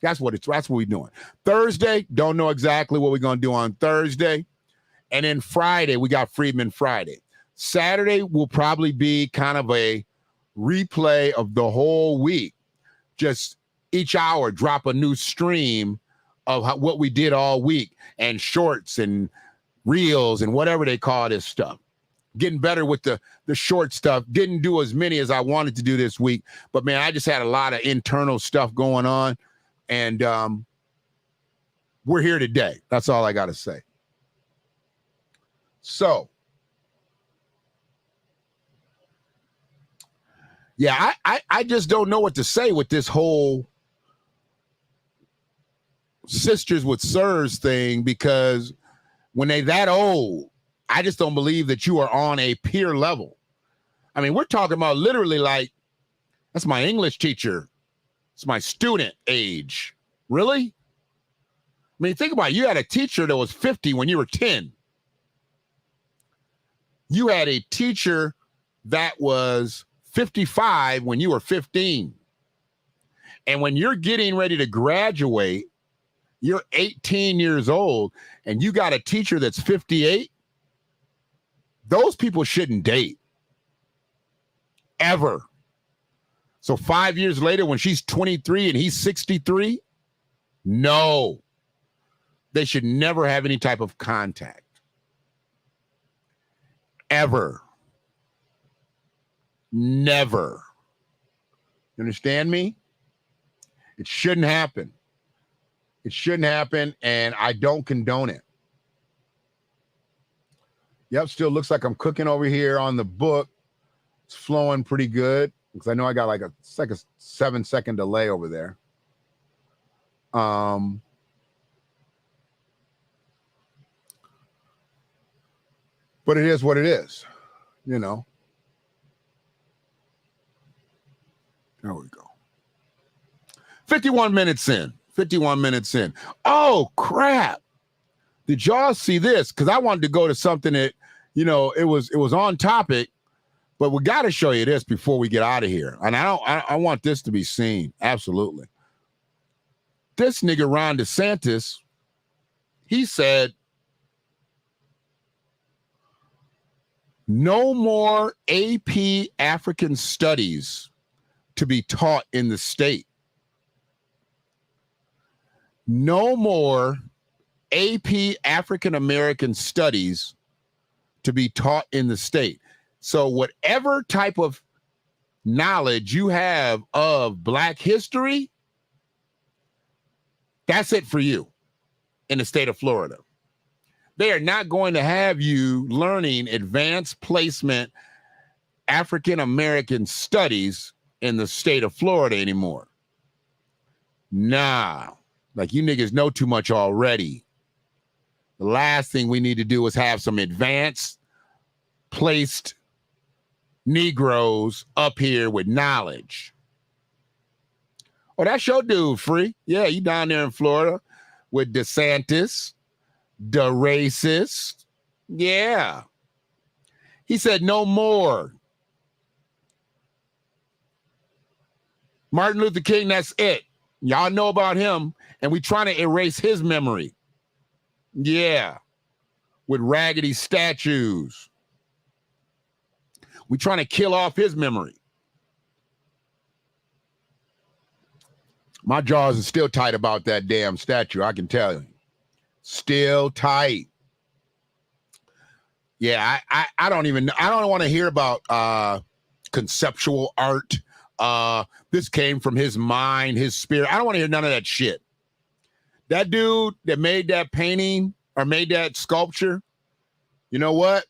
[SPEAKER 4] That's what we're doing. Thursday, don't know exactly what we're going to do on Thursday. And then Friday, we got Freedmen Friday. Saturday will probably be kind of a replay of the whole week. Just each hour, drop a new stream of what we did all week, and shorts and reels and whatever they call this stuff. Getting better with the short stuff. Didn't do as many as I wanted to do this week. But, man, I just had a lot of internal stuff going on. And we're here today. That's all I got to say. So, yeah, I just don't know what to say with this whole sisters with sirs thing, because when they that old, I just don't believe that you are on a peer level. I mean, we're talking about literally like, that's my English teacher. It's my student age. Really? mean, think about it. You had a teacher that was 50 when you were 10. You had a teacher that was 55 when you were 15. And when you're getting ready to graduate, you're 18 years old, and you got a teacher that's 58. Those people shouldn't date. Ever. So 5 years later, when she's 23 and he's 63, no. They should never have any type of contact. Ever. Never. You understand me? It shouldn't happen. It shouldn't happen, and I don't condone it. Yep, still looks like I'm cooking over here on the book. It's flowing pretty good because I know I got like a 7-second delay over there. But it is what it is, you know. There we go. 51 minutes in. 51 minutes in. Oh, crap. Did y'all see this? Because I wanted to go to something that, you know, it was on topic, but we got to show you this before we get out of here. And I want this to be seen. Absolutely. This nigga Ron DeSantis, he said, no more AP African studies to be taught in the state. No more AP African American studies to be taught in the state. So whatever type of knowledge you have of Black history, that's it for you in the state of Florida. They are not going to have you learning advanced placement African American studies in the state of Florida anymore. Nah, like you niggas know too much already. The last thing we need to do is have some advanced placed Negroes up here with knowledge. Oh, that's your dude, Free. Yeah, you down there in Florida with DeSantis, the racist. Yeah. He said no more. Martin Luther King, that's it. Y'all know about him, and we trying to erase his memory. Yeah. With raggedy statues. We trying to kill off his memory. My jaws are still tight about that damn statue, I can tell you. Still tight. Yeah, I don't want to hear about conceptual art. This came from his mind, his spirit. I don't want to hear none of that shit. That dude that made that painting or made that sculpture, you know what?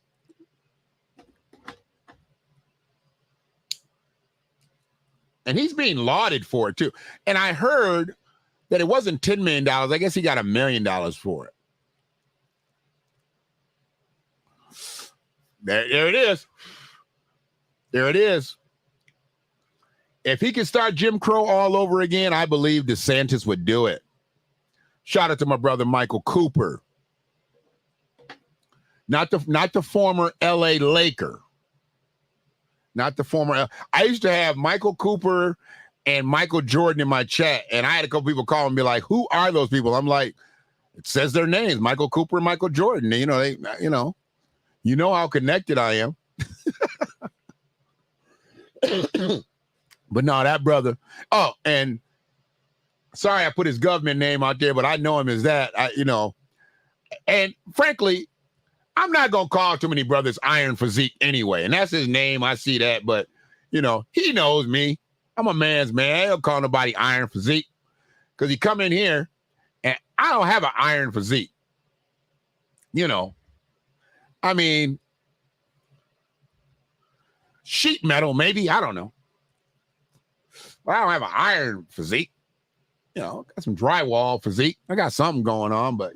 [SPEAKER 4] And he's being lauded for it too. And I heard that it wasn't $10 million. I guess he got $1 million for it. There it is. There it is. If he could start Jim Crow all over again, I believe DeSantis would do it. Shout out to my brother Michael Cooper. Not the former LA Laker. Not the former. I used to have Michael Cooper and Michael Jordan in my chat, and I had a couple people call and be like, "Who are those people?" I'm like, "It says their names: Michael Cooper and Michael Jordan." You know, you know how connected I am. But no, that brother. Oh, and sorry, I put his government name out there, but I know him as that. And frankly, I'm not going to call too many brothers Iron Physique anyway. And that's his name. I see that. But, he knows me. I'm a man's man. I don't call nobody Iron Physique because he come in here and I don't have an iron physique. I mean, sheet metal, maybe. I don't know. But I don't have an iron physique. Got some drywall physique. I got something going on, but,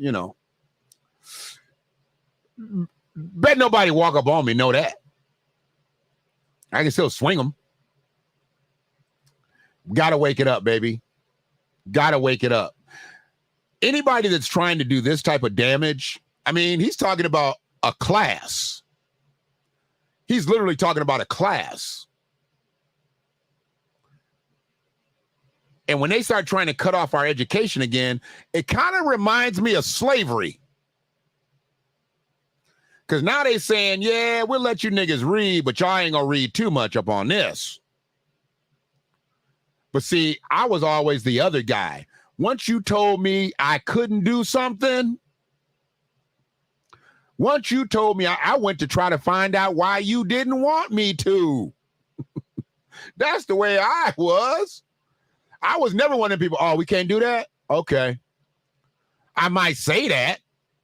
[SPEAKER 4] bet nobody walk up on me, know that. I can still swing them. Gotta wake it up, baby. Gotta wake it up. anybody that's trying to do this type of damage, I mean, he's talking about a class. He's literally talking about a class. And when they start trying to cut off our education again, it kind of reminds me of slavery. Because now they saying, yeah, we'll let you niggas read, but y'all ain't going to read too much up on this. But see, I was always the other guy. Once you told me I couldn't do something, once you told me, I went to try to find out why you didn't want me to. That's the way I was. I was never one of them people, oh, we can't do that? Okay. I might say that.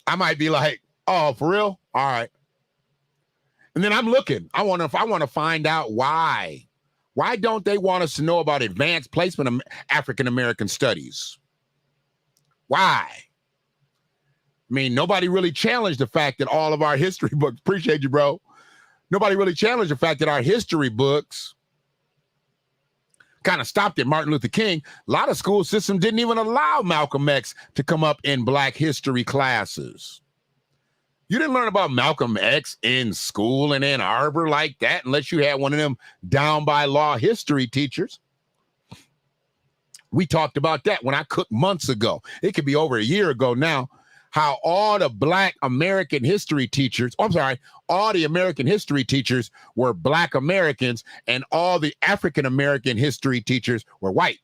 [SPEAKER 4] I might be like, oh, for real? All right. And then I'm looking. I want to find out why. Why don't they want us to know about advanced placement of African-American studies? Why? I mean, nobody really challenged the fact that all of our history books, appreciate you, bro. Nobody really challenged the fact that our history books kind of stopped at Martin Luther King. A lot of school systems didn't even allow Malcolm X to come up in Black history classes. You didn't learn about Malcolm X in school in Ann Arbor like that unless you had one of them down by law history teachers. We talked about that when I cooked months ago. It could be over a year ago now, how all the Black American history teachers, all the American history teachers were Black Americans and all the African American history teachers were white.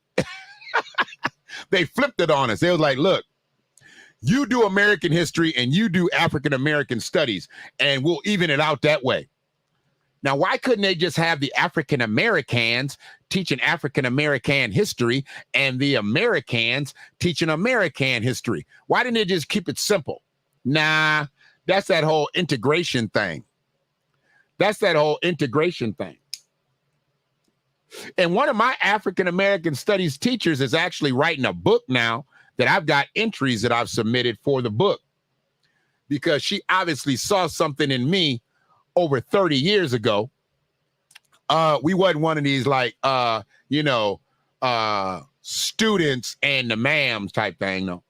[SPEAKER 4] They flipped it on us. They was like, look, you do American history and you do African American studies, and we'll even it out that way. Now, why couldn't they just have the African Americans teaching African American history and the Americans teaching American history? Why didn't they just keep it simple? Nah, that's that whole integration thing. And one of my African American studies teachers is actually writing a book now that I've got entries that I've submitted for the book, because she obviously saw something in me over 30 years ago. We wasn't one of these students and the ma'ams type thing. No,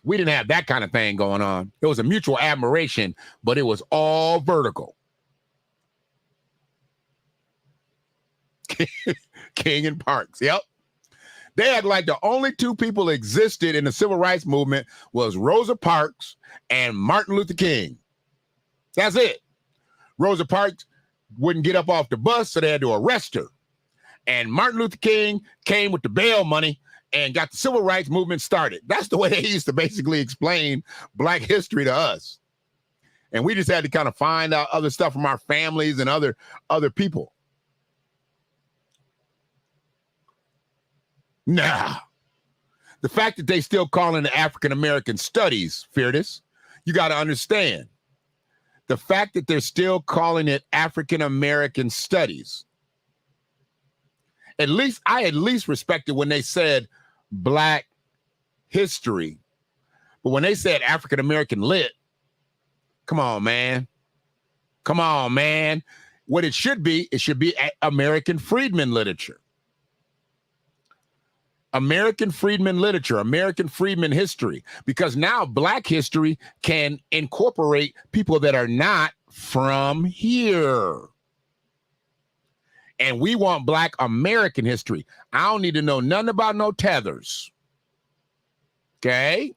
[SPEAKER 4] we didn't have that kind of thing going on. It was a mutual admiration, but it was all vertical. King and Parks. Yep. They act like the only two people existed in the civil rights movement was Rosa Parks and Martin Luther King. That's it. Rosa Parks wouldn't get up off the bus, so they had to arrest her. And Martin Luther King came with the bail money and got the civil rights movement started. That's the way they used to basically explain Black history to us. And we just had to kind of find out other stuff from our families and other people. Nah. The fact that they still call it African American studies, Fearless, you got to understand. The fact that they're still calling it African American studies. I at least respected when they said Black history. But when they said African American lit, come on, man. What it should be American Freedmen literature. American Freedmen literature, American Freedmen history, because now Black history can incorporate people that are not from here. And we want Black American history. I don't need to know nothing about no tethers. Okay?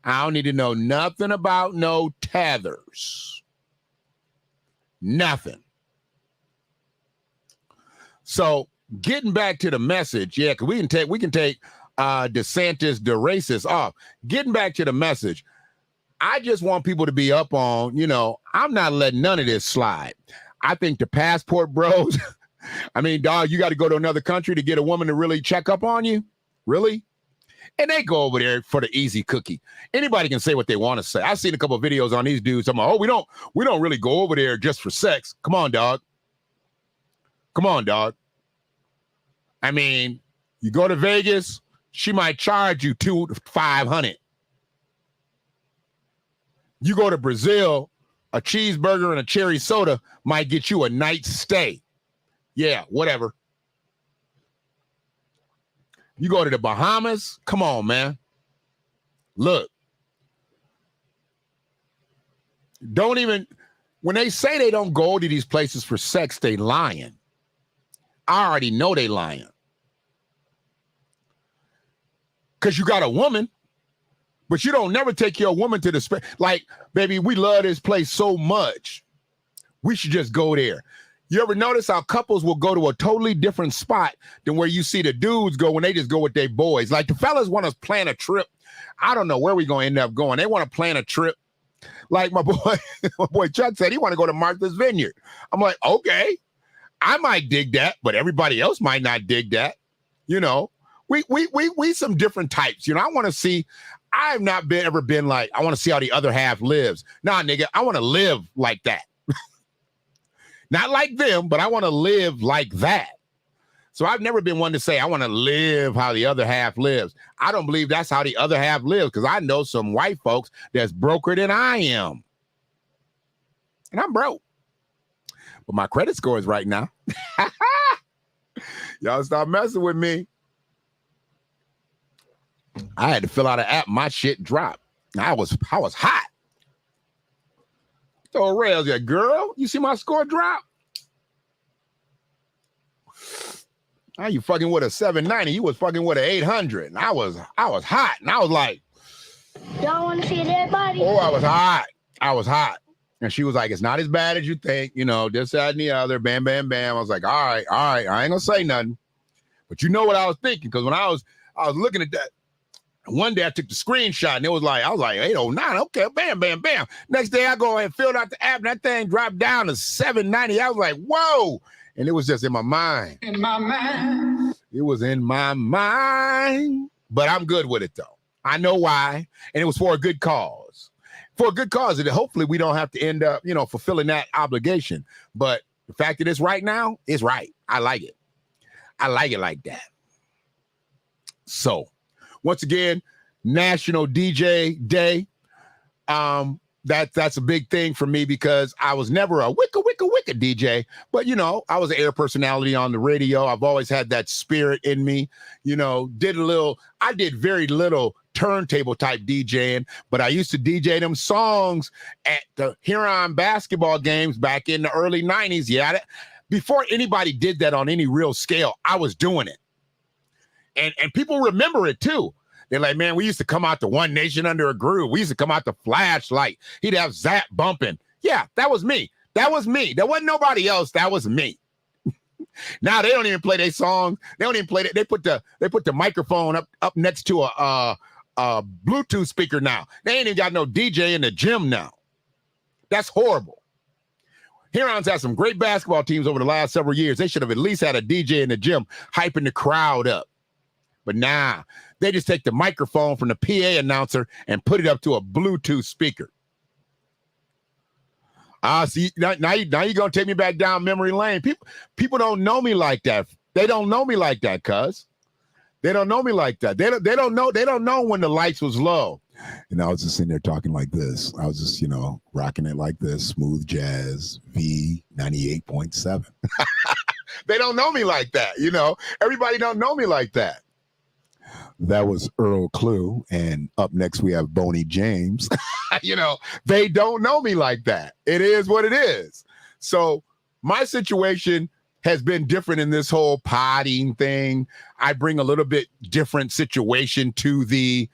[SPEAKER 4] I don't need to know nothing about no tethers. Nothing. So, getting back to the message, yeah, because we can take DeSantis, the racist off. Getting back to the message, I just want people to be up on, I'm not letting none of this slide. I think the passport bros, I mean, dog, you got to go to another country to get a woman to really check up on you? Really? And they go over there for the easy cookie. Anybody can say what they want to say. I've seen a couple of videos on these dudes. I'm like, we don't really go over there just for sex. Come on, dog. I mean, you go to Vegas, she might charge you $200 to $500. You go to Brazil, a cheeseburger and a cherry soda might get you a night's stay. Yeah, whatever. You go to the Bahamas. Come on, man. Look. Don't even, when they say they don't go to these places for sex, they lying. I already know they lying. Because you got a woman, but you don't never take your woman to the like, baby, we love this place so much. We should just go there. You ever notice how couples will go to a totally different spot than where you see the dudes go when they just go with their boys? Like the fellas want to plan a trip. I don't know where we're going to end up going. They want to plan a trip. Like my boy Chuck said, he want to go to Martha's Vineyard. I'm like, okay, I might dig that, but everybody else might not dig that. You know, we some different types. You know, I want to see. I've not ever been like, I want to see how the other half lives. Nah, nigga, I want to live like that. Not like them, but I want to live like that. So I've never been one to say, I want to live how the other half lives. I don't believe that's how the other half lives, because I know some white folks that's broker than I am. And I'm broke. But my credit score is right now. Y'all stop messing with me. I had to fill out an app. My shit dropped. I was hot. So Rails, yeah, girl, you see my score drop? Now you fucking with a 790. You was fucking with an 800. And I was hot. And I was like,
[SPEAKER 2] Y'all want to see a dead body?
[SPEAKER 4] oh, I was hot. And she was like, it's not as bad as you think. You know, this, that, and the other. Bam, bam, bam. I was like, all right. I ain't gonna say nothing. But you know what I was thinking? Because when I was looking at that, one day I took the screenshot and it was like, I was like, 809. Okay, bam, bam, bam. Next day I go ahead and filled out the app and that thing dropped down to 790. I was like, whoa. And it was just in my mind.
[SPEAKER 5] In my mind.
[SPEAKER 4] It was in my mind. But I'm good with it, though. I know why. And it was for a good cause. For a good cause. And hopefully we don't have to end up, you know, fulfilling that obligation. But the fact that it's right now is right. I like it. I like it like that. So, once again, National DJ Day. That's a big thing for me because I was never a wicka DJ, but you know, I was an air personality on the radio. I've always had that spirit in me, you know, I did very little turntable type DJing, but I used to DJ them songs at the Huron basketball games back in the early 90s. Yeah, before anybody did that on any real scale, I was doing it. And people remember it too. They're like, man, we used to come out to One Nation Under a Groove. We used to come out to Flashlight. He'd have Zap bumping. Yeah, that was me. That was me. There wasn't nobody else. That was me. Now they don't even play their songs. They don't even play it. They put the microphone up next to a Bluetooth speaker now. They ain't even got no DJ in the gym now. That's horrible. Huron's had some great basketball teams over the last several years. They should have at least had a DJ in the gym hyping the crowd up. But nah, they just take the microphone from the PA announcer and put it up to a Bluetooth speaker. See, now you're going to take me back down memory lane. People don't know me like that. They don't know me like that, cuz. They don't know me like that. They don't know when the lights was low. And I was just sitting there talking like this. I was just, you know, rocking it like this. Smooth jazz, V 98.7. They don't know me like that, you know. Everybody don't know me like that. That was Earl Clue, and up next we have Boney James. You know, they don't know me like that. It is what it is. So my situation has been different in this whole potting thing. I bring a little bit different situation to the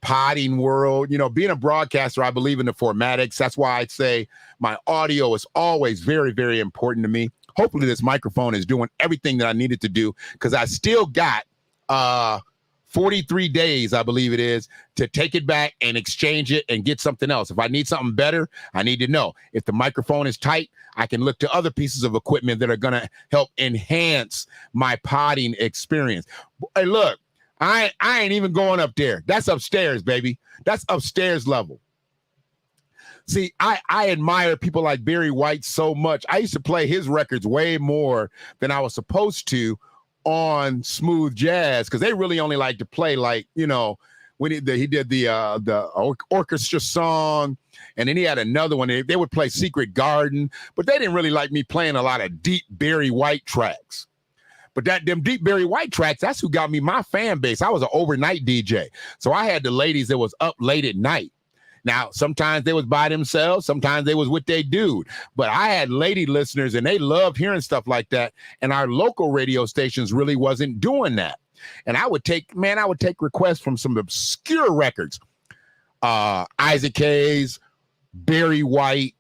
[SPEAKER 4] potting world. You know, being a broadcaster, I believe in the formatics. That's why I'd say my audio is always very, very important to me. Hopefully this microphone is doing everything that I needed to do, because I still got 43 days, I believe it is, to take it back and exchange it and get something else. If I need something better, I need to know. If the microphone is tight, I can look to other pieces of equipment that are going to help enhance my potting experience. Hey, look, I ain't even going up there. That's upstairs, baby. That's upstairs level. See, I admire people like Barry White so much. I used to play his records way more than I was supposed to on smooth jazz, because they really only like to play, like, you know, when he did the orchestra song, and then he had another one. They would play Secret Garden, but they didn't really like me playing a lot of deep Barry White tracks. But them Deep Barry White tracks, that's who got me my fan base. I was an overnight DJ. So I had the ladies that was up late at night. Now, sometimes they was by themselves. Sometimes they was with their dude. But I had lady listeners, and they loved hearing stuff like that. And our local radio stations really wasn't doing that. And I would take requests from some obscure records. Isaac Hayes, Barry White.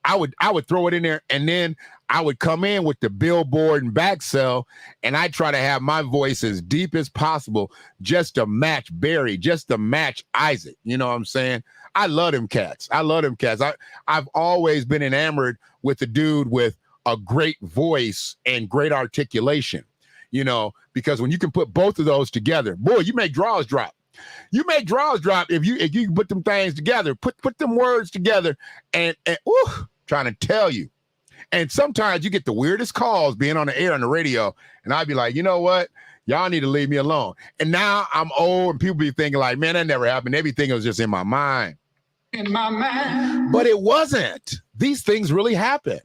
[SPEAKER 4] I would throw it in there, and then I would come in with the billboard and back cell, and I try to have my voice as deep as possible just to match Barry, just to match Isaac. You know what I'm saying? I love them cats. I've always been enamored with the dude with a great voice and great articulation, you know, because when you can put both of those together, boy, you make draws drop. You make draws drop if you put them things together, put them words together, and trying to tell you. And sometimes you get the weirdest calls being on the air on the radio, and I'd be like, you know what? Y'all need to leave me alone. And now I'm old, and people be thinking like, man, that never happened. Everything was just in my mind. In my mind. But it wasn't. These things really happen.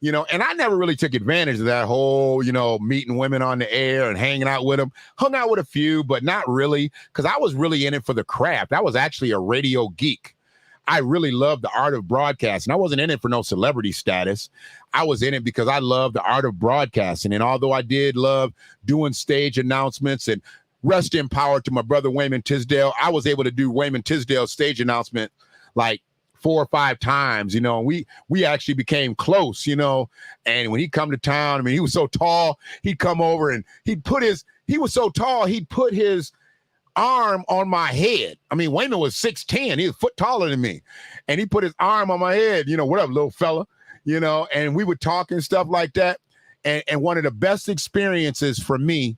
[SPEAKER 4] You know, and I never really took advantage of that whole, you know, meeting women on the air and hanging out with them. Hung out with a few, but not really, because I was really in it for the craft. I was actually a radio geek. I really loved the art of broadcasting. I wasn't in it for no celebrity status. I was in it because I loved the art of broadcasting. And although I did love doing stage announcements, and rest in power to my brother Wayman Tisdale, I was able to do Wayman Tisdale's stage announcement like 4 or 5 times, you know. We actually became close, you know. And when he come to town, I mean, he was so tall, he'd come over and he was so tall, he'd put his arm on my head. I mean, Wayman was 6'10", he was a foot taller than me. And he put his arm on my head, you know, what up, little fella, you know, and we would talk and stuff like that. And one of the best experiences for me,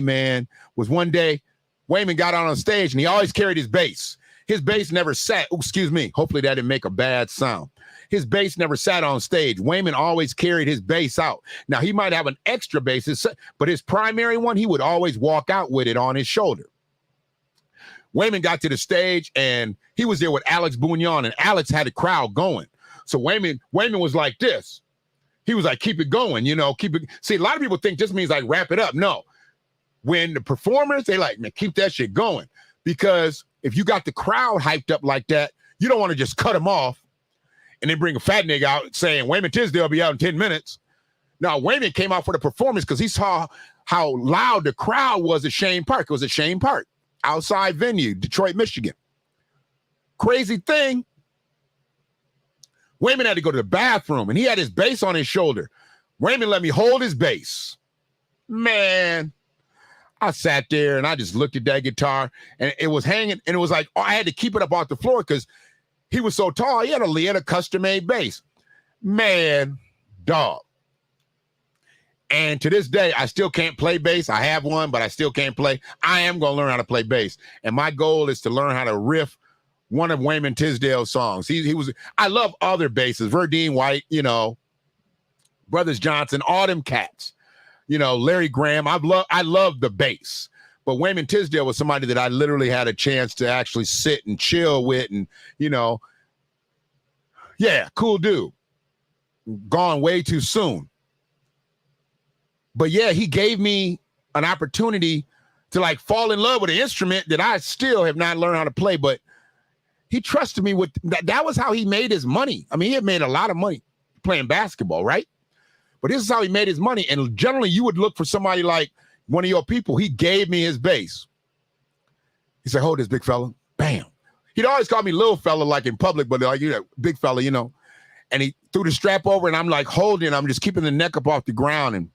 [SPEAKER 4] man, was one day Wayman got on stage, and he always carried his bass. His bass never sat. Oh, excuse me. Hopefully that didn't make a bad sound. His bass never sat on stage. Wayman always carried his bass out. Now, he might have an extra bass, but his primary one, he would always walk out with it on his shoulder. Wayman got to the stage, and he was there with Alex Bugnon, and Alex had the crowd going. So Wayman was like this. He was like, keep it going, you know, keep it. See, a lot of people think this means like wrap it up. No. When the performers, they like, man, keep that shit going. Because if you got the crowd hyped up like that, you don't want to just cut them off and then bring a fat nigga out saying, Wayman Tisdale will be out in 10 minutes. Now, Wayman came out for the performance because he saw how loud the crowd was at Shane Park. It was at Shane Park, outside venue, Detroit, Michigan. Crazy thing, Wayman had to go to the bathroom, and he had his bass on his shoulder. Wayman let me hold his bass. Man, I sat there and I just looked at that guitar, and it was hanging, and it was like, I had to keep it up off the floor because he was so tall. He had a custom-made bass. Man, dog. And to this day, I still can't play bass. I have one, but I still can't play. I am going to learn how to play bass. And my goal is to learn how to riff one of Wayman Tisdale's songs. I love other basses, Verdine White, you know, Brothers Johnson, all them cats. You know, Larry Graham, I love the bass. But Wayman Tisdale was somebody that I literally had a chance to actually sit and chill with, and, you know, yeah, cool dude. Gone way too soon. But yeah, he gave me an opportunity to like fall in love with an instrument that I still have not learned how to play, but he trusted me with that. That was how he made his money. I mean, he had made a lot of money playing basketball, right? But this is how he made his money. And generally you would look for somebody like one of your people. He gave me his bass. He said, hold this, big fella. Bam. He'd always call me little fella, like in public, but like, you know, big fella, you know. And he threw the strap over, and I'm like holding, I'm just keeping the neck up off the ground. And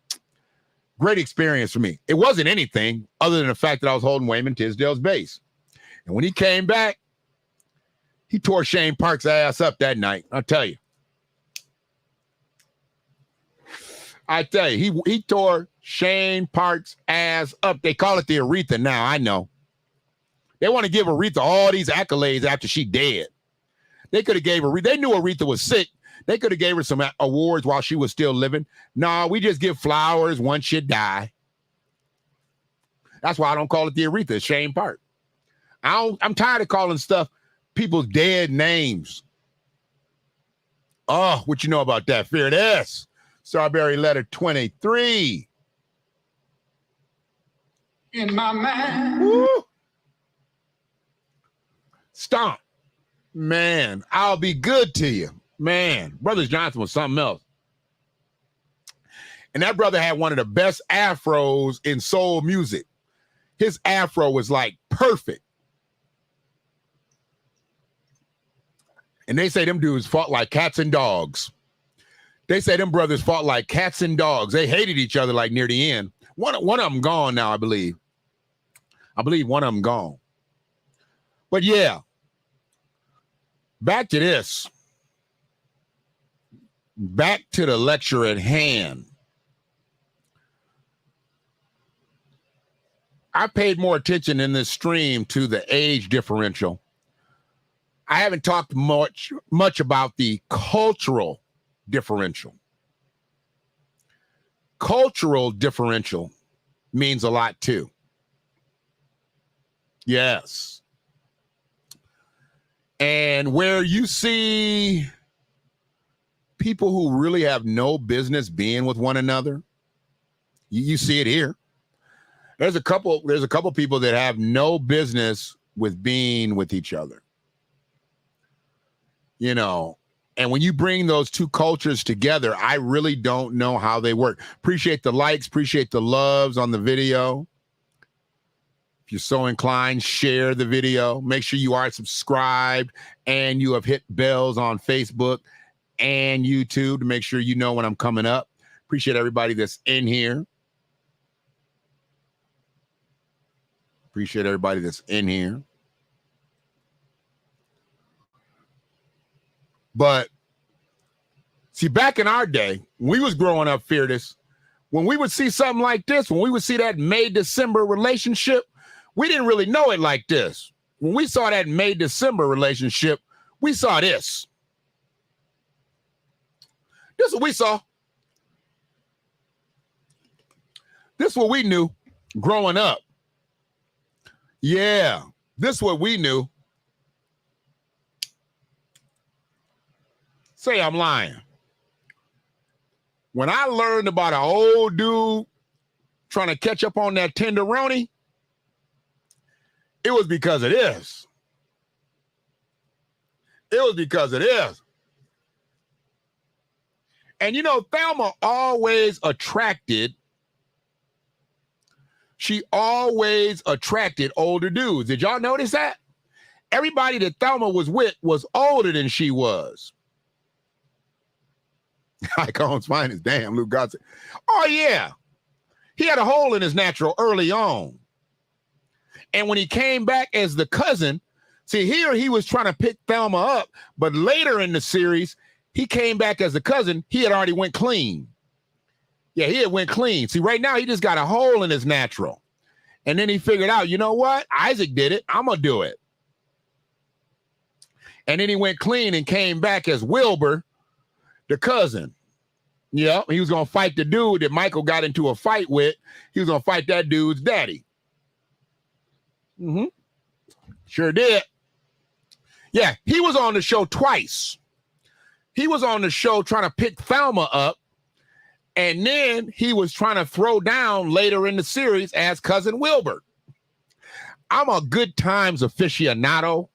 [SPEAKER 4] great experience for me. It wasn't anything other than the fact that I was holding Wayman Tisdale's bass. And when he came back, he tore Shane Park's ass up that night. I'll tell you. He tore Shane Park's ass up. They call it the Aretha now, I know. They want to give Aretha all these accolades after she dead. They could have gave Aretha, they knew Aretha was sick. They could have gave her some awards while she was still living. No, we just give flowers once she die. That's why I don't call it the Aretha, it's Shane Park. I'm tired of calling stuff people's dead names. Oh, what you know about that? Fear this. Strawberry letter 23.
[SPEAKER 5] In my mind.
[SPEAKER 4] Woo! Stomp. Man, I'll be good to you. Man, Brothers Johnson was something else. And that brother had one of the best afros in soul music. His afro was like perfect. And they say them dudes fought like cats and dogs. They say them brothers fought like cats and dogs. They hated each other like near the end. One of them gone now, I believe. I believe one of them gone. But yeah, back to this. Back to the lecture at hand. I paid more attention in this stream to the age differential. I haven't talked much about the cultural differential. Cultural differential means a lot too. Yes. And where you see people who really have no business being with one another, you see it here. There's a couple people that have no business with being with each other. You know, and when you bring those two cultures together, I really don't know how they work. Appreciate the likes, appreciate the loves on the video. If you're so inclined, share the video. Make sure you are subscribed and you have hit bells on Facebook and YouTube to make sure you know when I'm coming up. Appreciate everybody that's in here. Appreciate everybody that's in here. But see, back in our day, when we was growing up, Fearless, when we would see something like this, when we would see that May-December relationship, we didn't really know it like this. When we saw that May-December relationship, we saw this. This is what we saw. This is what we knew growing up. Yeah, this is what we knew. Say I'm lying. When I learned about an old dude trying to catch up on that tenderoni, it was because of this. It was because of this. And you know, Thelma always attracted older dudes. Did y'all notice that? Everybody that Thelma was with was older than she was. Icon's finest. Damn, Luke Godson. Oh, yeah. He had a hole in his natural early on. And when he came back as the cousin, see, here he was trying to pick Thelma up, but later in the series, he came back as the cousin. He had already went clean. Yeah, he had went clean. See, right now, he just got a hole in his natural. And then he figured out, you know what? Isaac did it. I'm going to do it. And then he went clean and came back as Wilbur, the cousin. Yeah, he was going to fight the dude that Michael got into a fight with. He was going to fight that dude's daddy. Mm-hmm. Sure did. Yeah, he was on the show twice. He was on the show trying to pick Thelma up, and then he was trying to throw down later in the series as Cousin Wilbur. I'm a good times aficionado.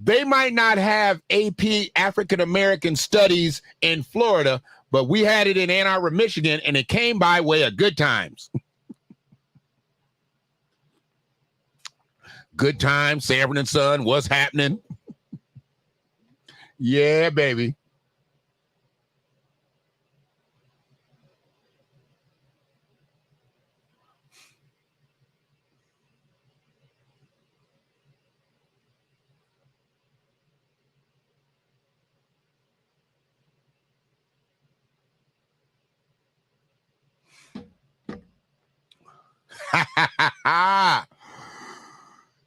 [SPEAKER 4] They might not have AP African American Studies in Florida, but we had it in Ann Arbor, Michigan, and it came by way of Good Times. Good Times, Sanford and Son, what's happening? Yeah, baby.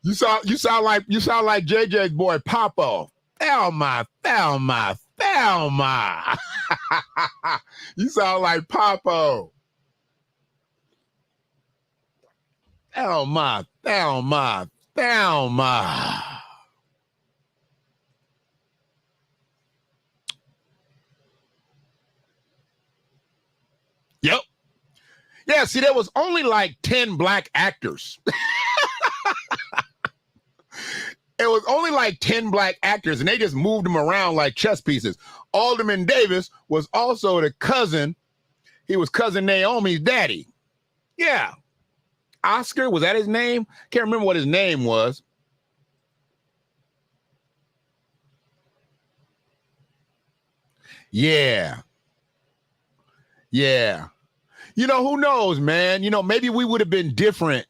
[SPEAKER 4] You sound like JJ's boy Popo. Thelma. You sound like Popo. Thelma. Yeah, see, there was only like 10 black actors. It was only like 10 black actors, and they just moved them around like chess pieces. Alderman Davis was also the cousin. He was cousin Naomi's daddy. Yeah. Oscar, was that his name? Can't remember what his name was. Yeah. Yeah. You know, who knows, man? You know, maybe we would have been different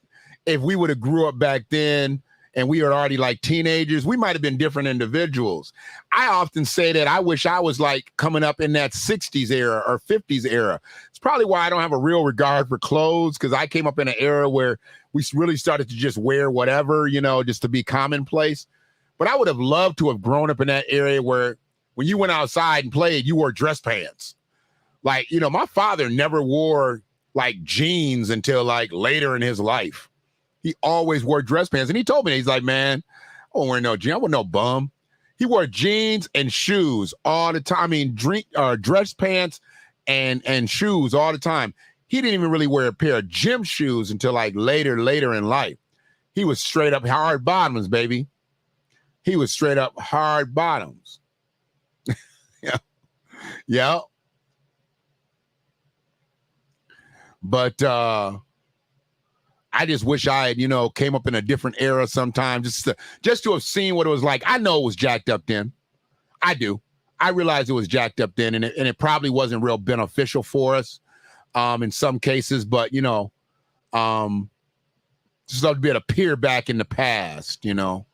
[SPEAKER 4] if we would have grew up back then and we were already like teenagers. We might have been different individuals. I often say that I wish I was like coming up in that 60s era or 50s era. It's probably why I don't have a real regard for clothes, because I came up in an era where we really started to just wear whatever, you know, just to be commonplace. But I would have loved to have grown up in that area where when you went outside and played, you wore dress pants. Like, you know, my father never wore like jeans until like later in his life. He always wore dress pants. And he told me, he's like, man, I won't wear no jeans. I want no bum. He wore jeans and shoes all the time. I mean, dress pants and shoes all the time. He didn't even really wear a pair of gym shoes until like later in life. He was straight up hard bottoms, baby. He was straight up hard bottoms. Yeah. Yeah. But I just wish I had, you know, came up in a different era sometime just to have seen what it was like. I know it was jacked up then. I do. I realized it was jacked up then, and it probably wasn't real beneficial for us in some cases. But, you know, just love to be able to peer back in the past, you know.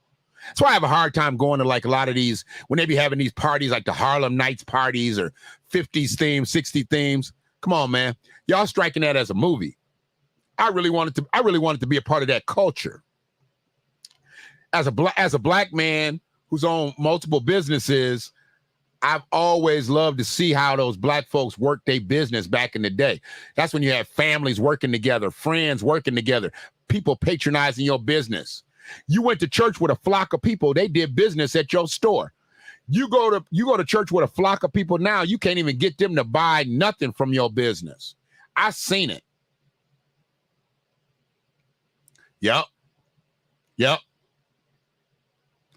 [SPEAKER 4] That's why I have a hard time going to like a lot of these, when they be having these parties like the Harlem Nights parties or 50s themes, 60 themes. Come on, man. Y'all striking that as a movie. I really wanted to be a part of that culture. As a black man who's owned multiple businesses, I've always loved to see how those black folks worked their business back in the day. That's when you had families working together, friends working together, people patronizing your business. You went to church with a flock of people. They did business at your store. You go to church with a flock of people now, you can't even get them to buy nothing from your business. I've seen it. Yep.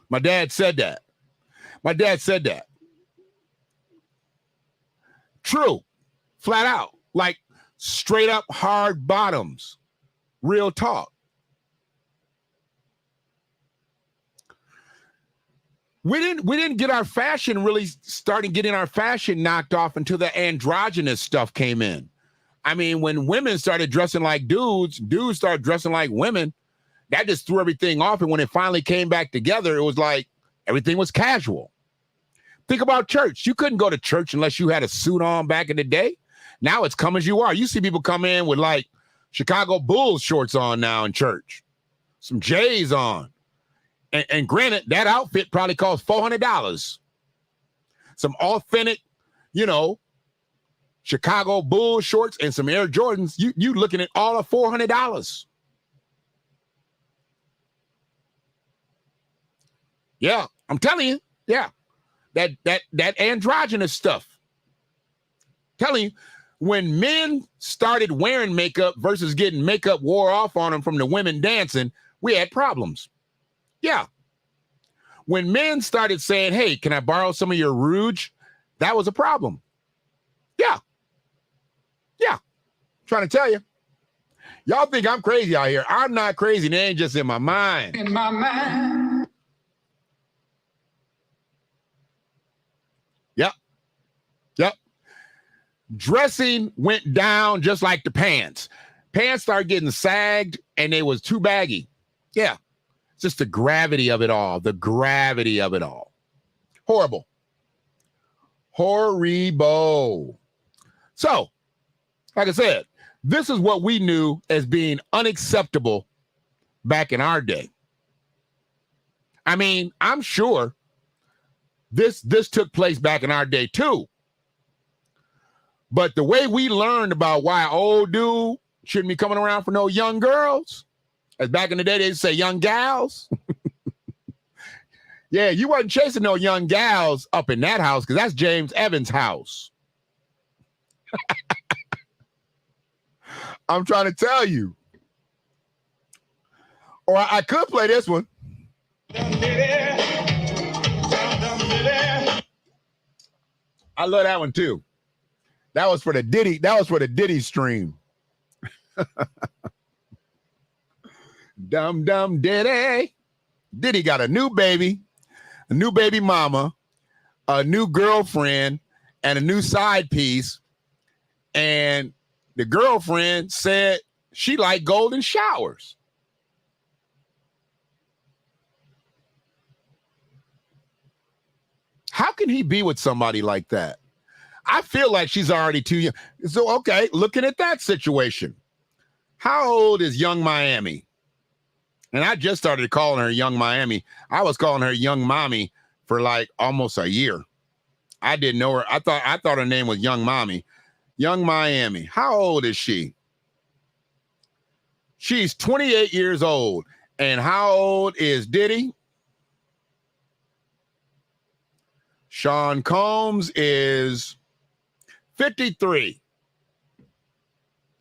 [SPEAKER 4] My dad said that. True. Flat out. Like straight up hard bottoms. Real talk. We didn't get our fashion really starting getting our fashion knocked off until the androgynous stuff came in. I mean, when women started dressing like dudes started dressing like women, that just threw everything off. And when it finally came back together, it was like everything was casual. Think about church. You couldn't go to church unless you had a suit on back in the day. Now it's come as you are. You see people come in with like Chicago Bulls shorts on now in church, some J's on. And granted, that outfit probably cost $400. Some authentic, you know, Chicago Bulls shorts and some Air Jordans. You looking at all of $400. Yeah, I'm telling you. Yeah, that androgynous stuff. Telling you, when men started wearing makeup versus getting makeup wore off on them from the women dancing, we had problems. Yeah. When men started saying, hey, can I borrow some of your rouge? That was a problem. Yeah. I'm trying to tell you. Y'all think I'm crazy out here. I'm not crazy. They ain't just in my mind.
[SPEAKER 5] In my mind.
[SPEAKER 4] Yep. Dressing went down just like the pants. Pants started getting sagged and they was too baggy. Yeah. Just the gravity of it all. Horrible. Horrible. So, like I said, this is what we knew as being unacceptable back in our day. I mean, I'm sure this took place back in our day too. But the way we learned about why old dude shouldn't be coming around for no young girls, as back in the day, they'd say young gals. Yeah, you wasn't chasing no young gals up in that house because that's James Evans' house. I'm trying to tell you. Or I could play this one. I love that one too. That was for the Diddy. That was for the Diddy stream. Dum dum Diddy. Diddy got a new baby mama, a new girlfriend, and a new side piece. And the girlfriend said she liked golden showers. How can he be with somebody like that? I feel like she's already too young. So, okay, looking at that situation, how old is Young Miami? And I just started calling her Young Miami. I was calling her Young Mommy for like almost a year. I didn't know her. I thought her name was Young Mommy. Young Miami. How old is she? She's 28 years old. And how old is Diddy? Sean Combs is 53.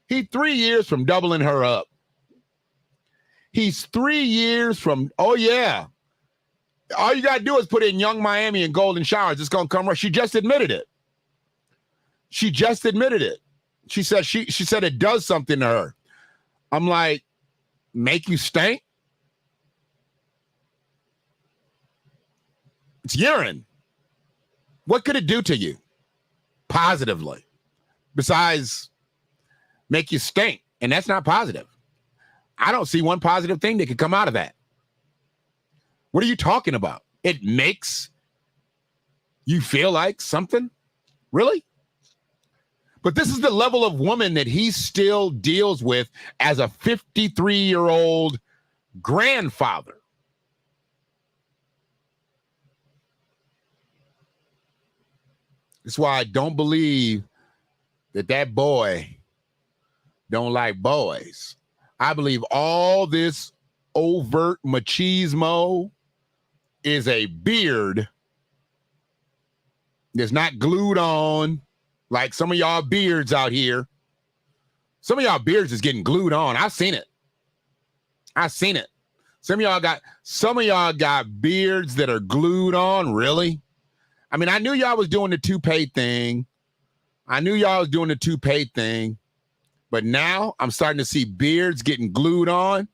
[SPEAKER 4] He's 3 years from doubling her up. He's 3 years from, oh yeah. All you got to do is put in Young Miami and golden showers. It's going to come right. She just admitted it. She said it does something to her. I'm like, make you stink? It's urine. What could it do to you positively besides make you stink? And that's not positive. I don't see one positive thing that could come out of that. What are you talking about? It makes you feel like something? Really? But this is the level of woman that he still deals with as a 53-year-old grandfather. That's why I don't believe that boy don't like boys. I believe all this overt machismo is a beard that's not glued on like some of y'all beards out here. Some of y'all beards is getting glued on. I've seen it. Some of y'all got beards that are glued on. Really? I mean, I knew y'all was doing the toupee thing. But now I'm starting to see beards getting glued on.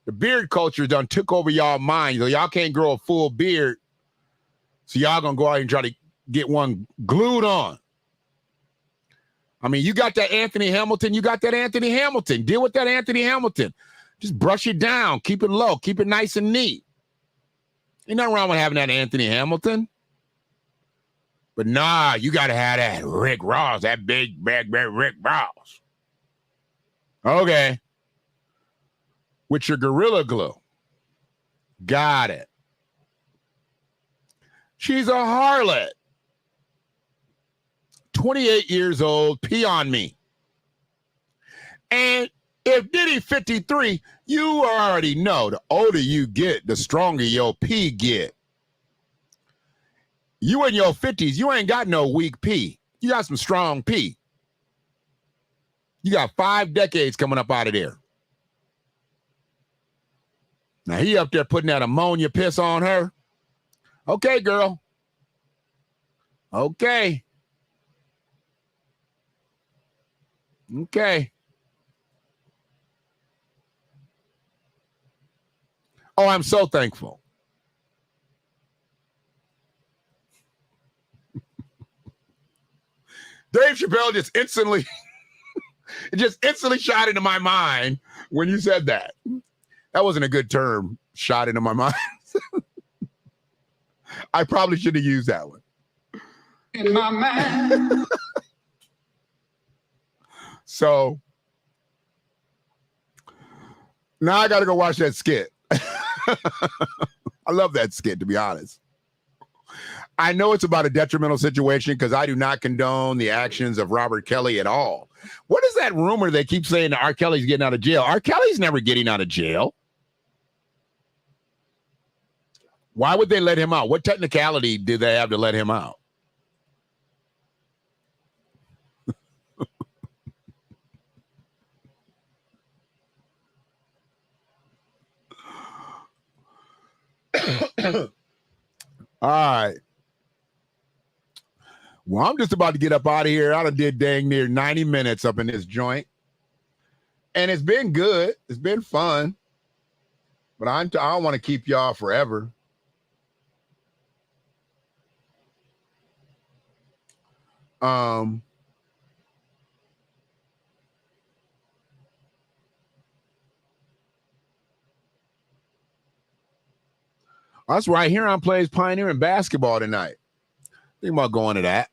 [SPEAKER 4] The beard culture done took over y'all mind. Y'all can't grow a full beard. So y'all gonna go out and try to get one glued on. I mean, you got that Anthony Hamilton. Deal with that Anthony Hamilton. Just brush it down. Keep it low. Keep it nice and neat. Ain't nothing wrong with having that Anthony Hamilton. But nah, you got to have that Rick Ross, that big Rick Ross. Okay. With your Gorilla Glue. Got it. She's a harlot. 28 years old, pee on me. And if Diddy 53, you already know the older you get, the stronger your pee get. You in your 50s, you ain't got no weak pee. You got some strong pee. You got 5 decades coming up out of there. Now he up there putting that ammonia piss on her. Okay, girl. Okay. Oh, I'm so thankful. Dave Chappelle just instantly shot into my mind when you said that. That wasn't a good term, shot into my mind. I probably should have used that one.
[SPEAKER 5] In my mind.
[SPEAKER 4] So now I got to go watch that skit. I love that skit, to be honest. I know it's about a detrimental situation because I do not condone the actions of Robert Kelly at all. What is that rumor they keep saying that R. Kelly's getting out of jail? R. Kelly's never getting out of jail. Why would they let him out? What technicality did they have to let him out? All right. Well, I'm just about to get up out of here. I done did dang near 90 minutes up in this joint. And it's been good. It's been fun. But I don't want to keep y'all forever. That's right. Here on plays Pioneer in basketball tonight. Think about going to that.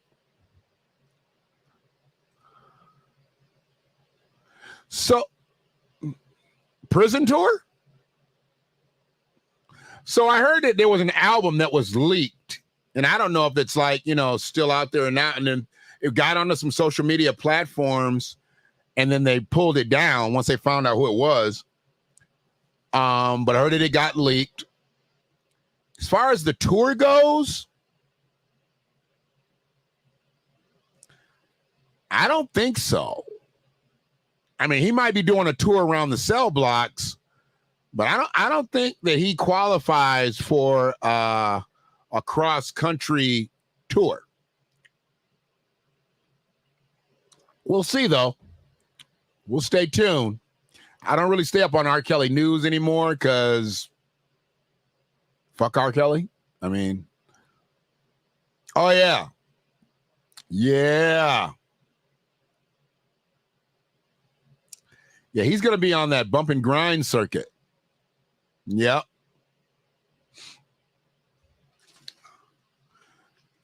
[SPEAKER 4] So, prison tour? So I heard that there was an album that was leaked, and I don't know if it's like, still out there or not. And then it got onto some social media platforms, and then they pulled it down once they found out who it was. But I heard that it got leaked. As far as the tour goes, I don't think so. I mean, he might be doing a tour around the cell blocks, but I don't think that he qualifies for a cross-country tour. We'll see, though. We'll stay tuned. I don't really stay up on R. Kelly news anymore because fuck R. Kelly. I mean, oh, yeah. Yeah. Yeah, he's going to be on that bump and grind circuit. Yep.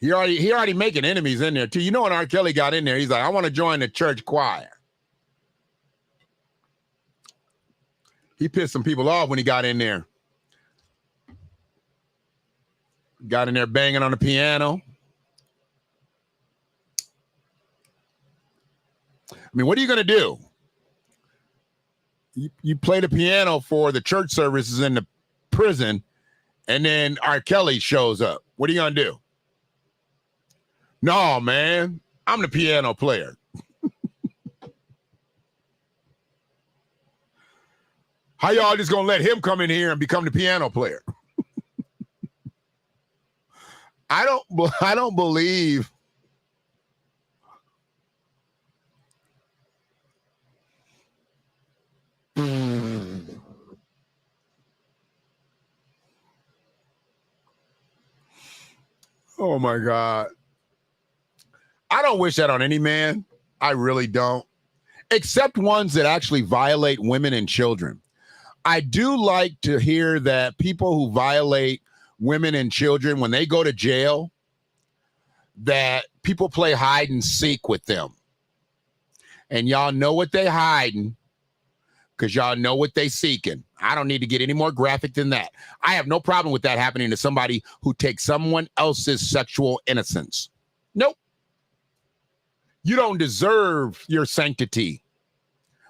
[SPEAKER 4] He already making enemies in there, too. You know when R. Kelly got in there, he's like, I want to join the church choir. He pissed some people off when he got in there. Got in there banging on the piano. I mean, what are you going to do? You play the piano for the church services in the prison, and then R. Kelly shows up. What are you going to do? No, man, I'm the piano player. How y'all just going to let him come in here and become the piano player? I don't believe Oh my God. I don't wish that on any man. I really don't. Except ones that actually violate women and children. I do like to hear that people who violate women and children, when they go to jail, that people play hide and seek with them. And y'all know what they hiding because y'all know what they seeking. I don't need to get any more graphic than that. I have no problem with that happening to somebody who takes someone else's sexual innocence. Nope. You don't deserve your sanctity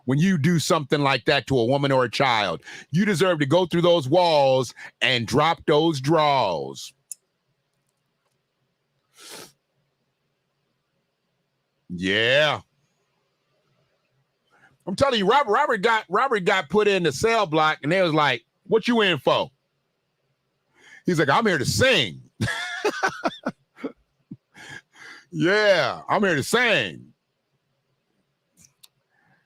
[SPEAKER 4] when you do something like that to a woman or a child. You deserve to go through those walls and drop those draws. Yeah. I'm telling you, Robert got put in the cell block, and they was like, what you in for? He's like, I'm here to sing. Yeah, I'm here to sing.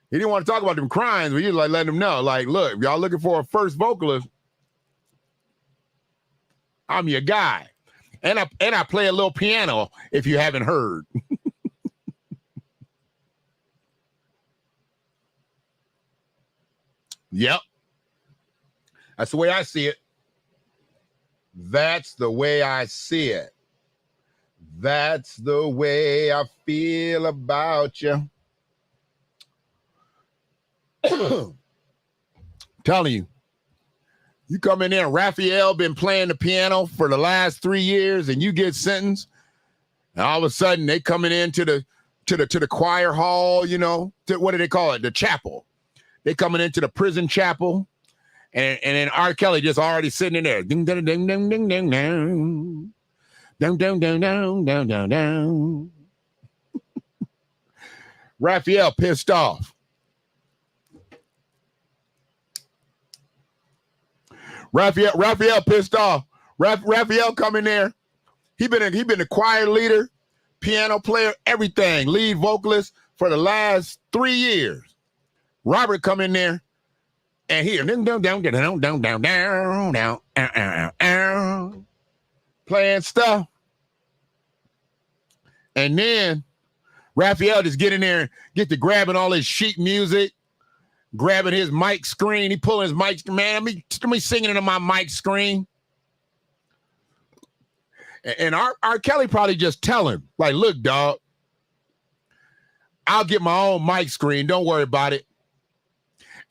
[SPEAKER 4] He didn't want to talk about them crimes, but he was like letting them know, like, look, if y'all looking for a first vocalist, I'm your guy. And I play a little piano if you haven't heard. Yep. That's the way I see it. That's the way I see it. That's the way I feel about you. Telling you, you come in there, Raphael been playing the piano for the last 3 years, and you get sentenced, and all of a sudden they coming into the choir hall, you know, what do they call it? The chapel. They coming into the prison chapel, and then R. Kelly just already sitting in there. Ding ding ding ding ding ding ding. Down, down, down, down, down, down, down. Raphael pissed off. Raphael pissed off. Raphael come in there. He been a choir leader, piano player, everything, lead vocalist for the last 3 years. Robert come in there, and he playing stuff, and then Raphael just get in there and get to grabbing all his sheet music, grabbing his mic screen. He pulling his mic, man, let me singing into my mic screen. And R. Kelly probably just tell him, like, look, dog, I'll get my own mic screen. Don't worry about it.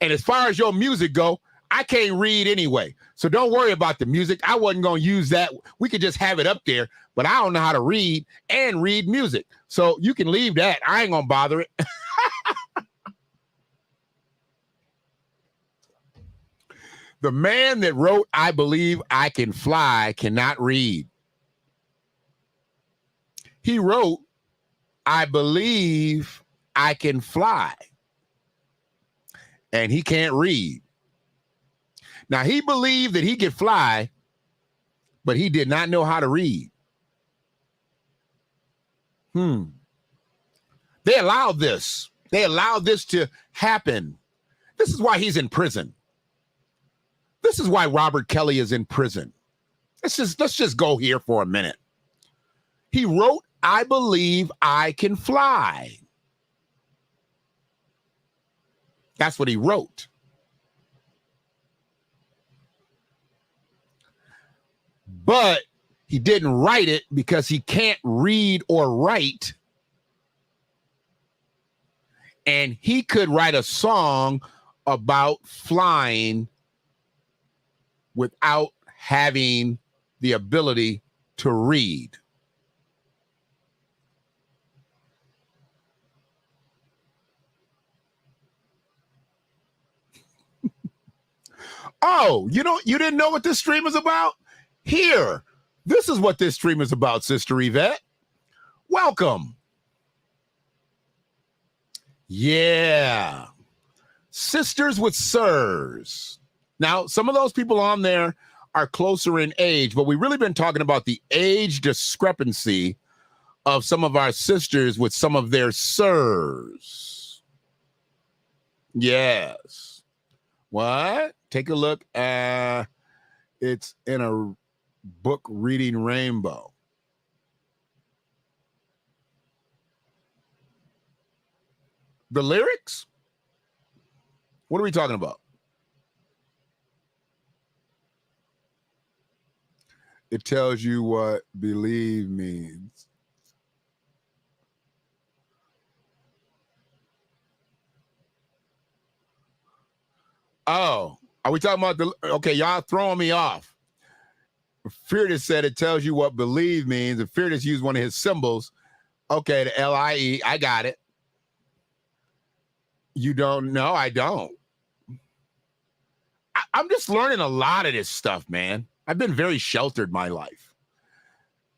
[SPEAKER 4] And as far as your music go, I can't read anyway. So don't worry about the music. I wasn't going to use that. We could just have it up there, but I don't know how to read and read music. So you can leave that. I ain't going to bother it. The man that wrote I Believe I Can Fly cannot read. He wrote I Believe I Can Fly. And he can't read. Now, he believed that he could fly, but he did not know how to read. They allowed this. They allowed this to happen. This is why he's in prison. This is why Robert Kelly is in prison. Let's just go here for a minute. He wrote, I Believe I Can Fly. That's what he wrote. But he didn't write it because he can't read or write. And he could write a song about flying without having the ability to read. Oh, you didn't know what this stream is about? Here, this is what this stream is about, Sister Yvette. Welcome. Yeah. Sisters with Sirs. Now, some of those people on there are closer in age, but we've really been talking about the age discrepancy of some of our sisters with some of their sirs. Yes. What? Take a look. It's in a book, Reading Rainbow. The lyrics? What are we talking about? It tells you what believe means. Oh, are we talking about okay, y'all throwing me off. Fearless said it tells you what believe means, and Fearless used one of his symbols. Okay, the L-I-E, I got it. You don't know? I don't. I'm just learning a lot of this stuff, man. I've been very sheltered my life.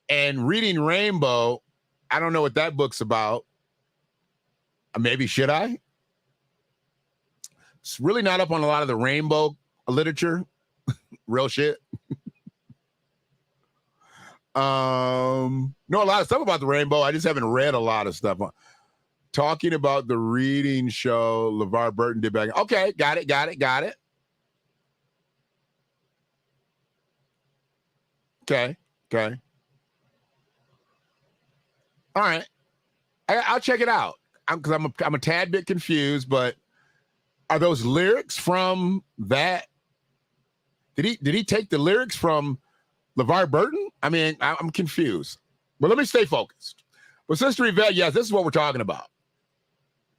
[SPEAKER 4] And Reading Rainbow, I don't know what that book's about. Maybe should I? It's really not up on a lot of the rainbow literature. Real shit. Know a lot of stuff about the rainbow. I just haven't read a lot of stuff. Talking about the reading show LeVar Burton did back. Okay, got it. Okay. All right. I'll check it out. Because I'm a tad bit confused, but are those lyrics from that? Did he take the lyrics from LeVar Burton? I mean, I'm confused. But let me stay focused. But Sister Yvette, yes, this is what we're talking about.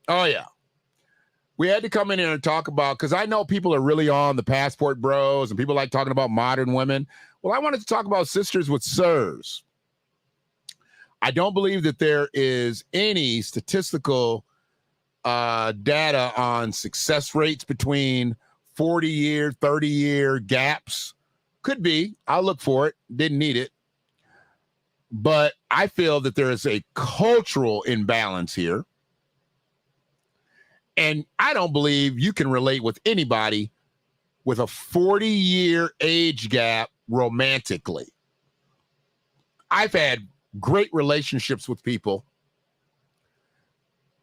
[SPEAKER 4] Oh, yeah. We had to come in here and talk about, because I know people are really on the passport bros and people like talking about modern women. Well, I wanted to talk about sisters with sirs. I don't believe that there is any statistical data on success rates between 40-year, 30-year gaps. Could be. I'll look for it. Didn't need it. But I feel that there is a cultural imbalance here. And I don't believe you can relate with anybody with a 40-year age gap romantically. I've had great relationships with people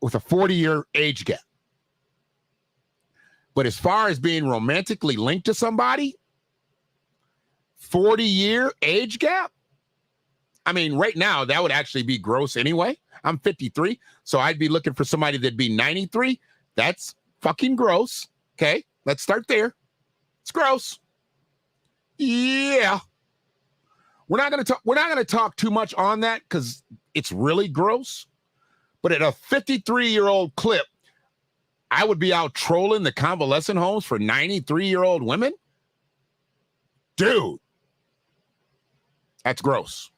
[SPEAKER 4] with a 40-year age gap. But as far as being romantically linked to somebody, 40-year age gap? I mean, right now, that would actually be gross anyway. I'm 53, so I'd be looking for somebody that'd be 93. That's fucking gross. Okay, let's start there. It's gross. Yeah. We're not gonna talk too much on that because it's really gross. But at a 53-year-old clip, I would be out trolling the convalescent homes for 93-year-old women? Dude. That's gross.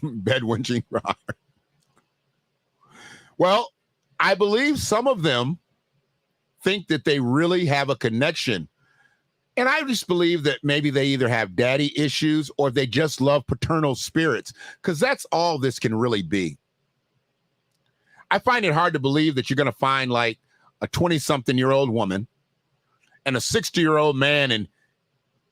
[SPEAKER 4] Bedwinching. Well, I believe some of them think that they really have a connection. And I just believe that maybe they either have daddy issues or they just love paternal spirits, because that's all this can really be. I find it hard to believe that you're going to find like a 20-something-year-old woman and a 60-year-old man, and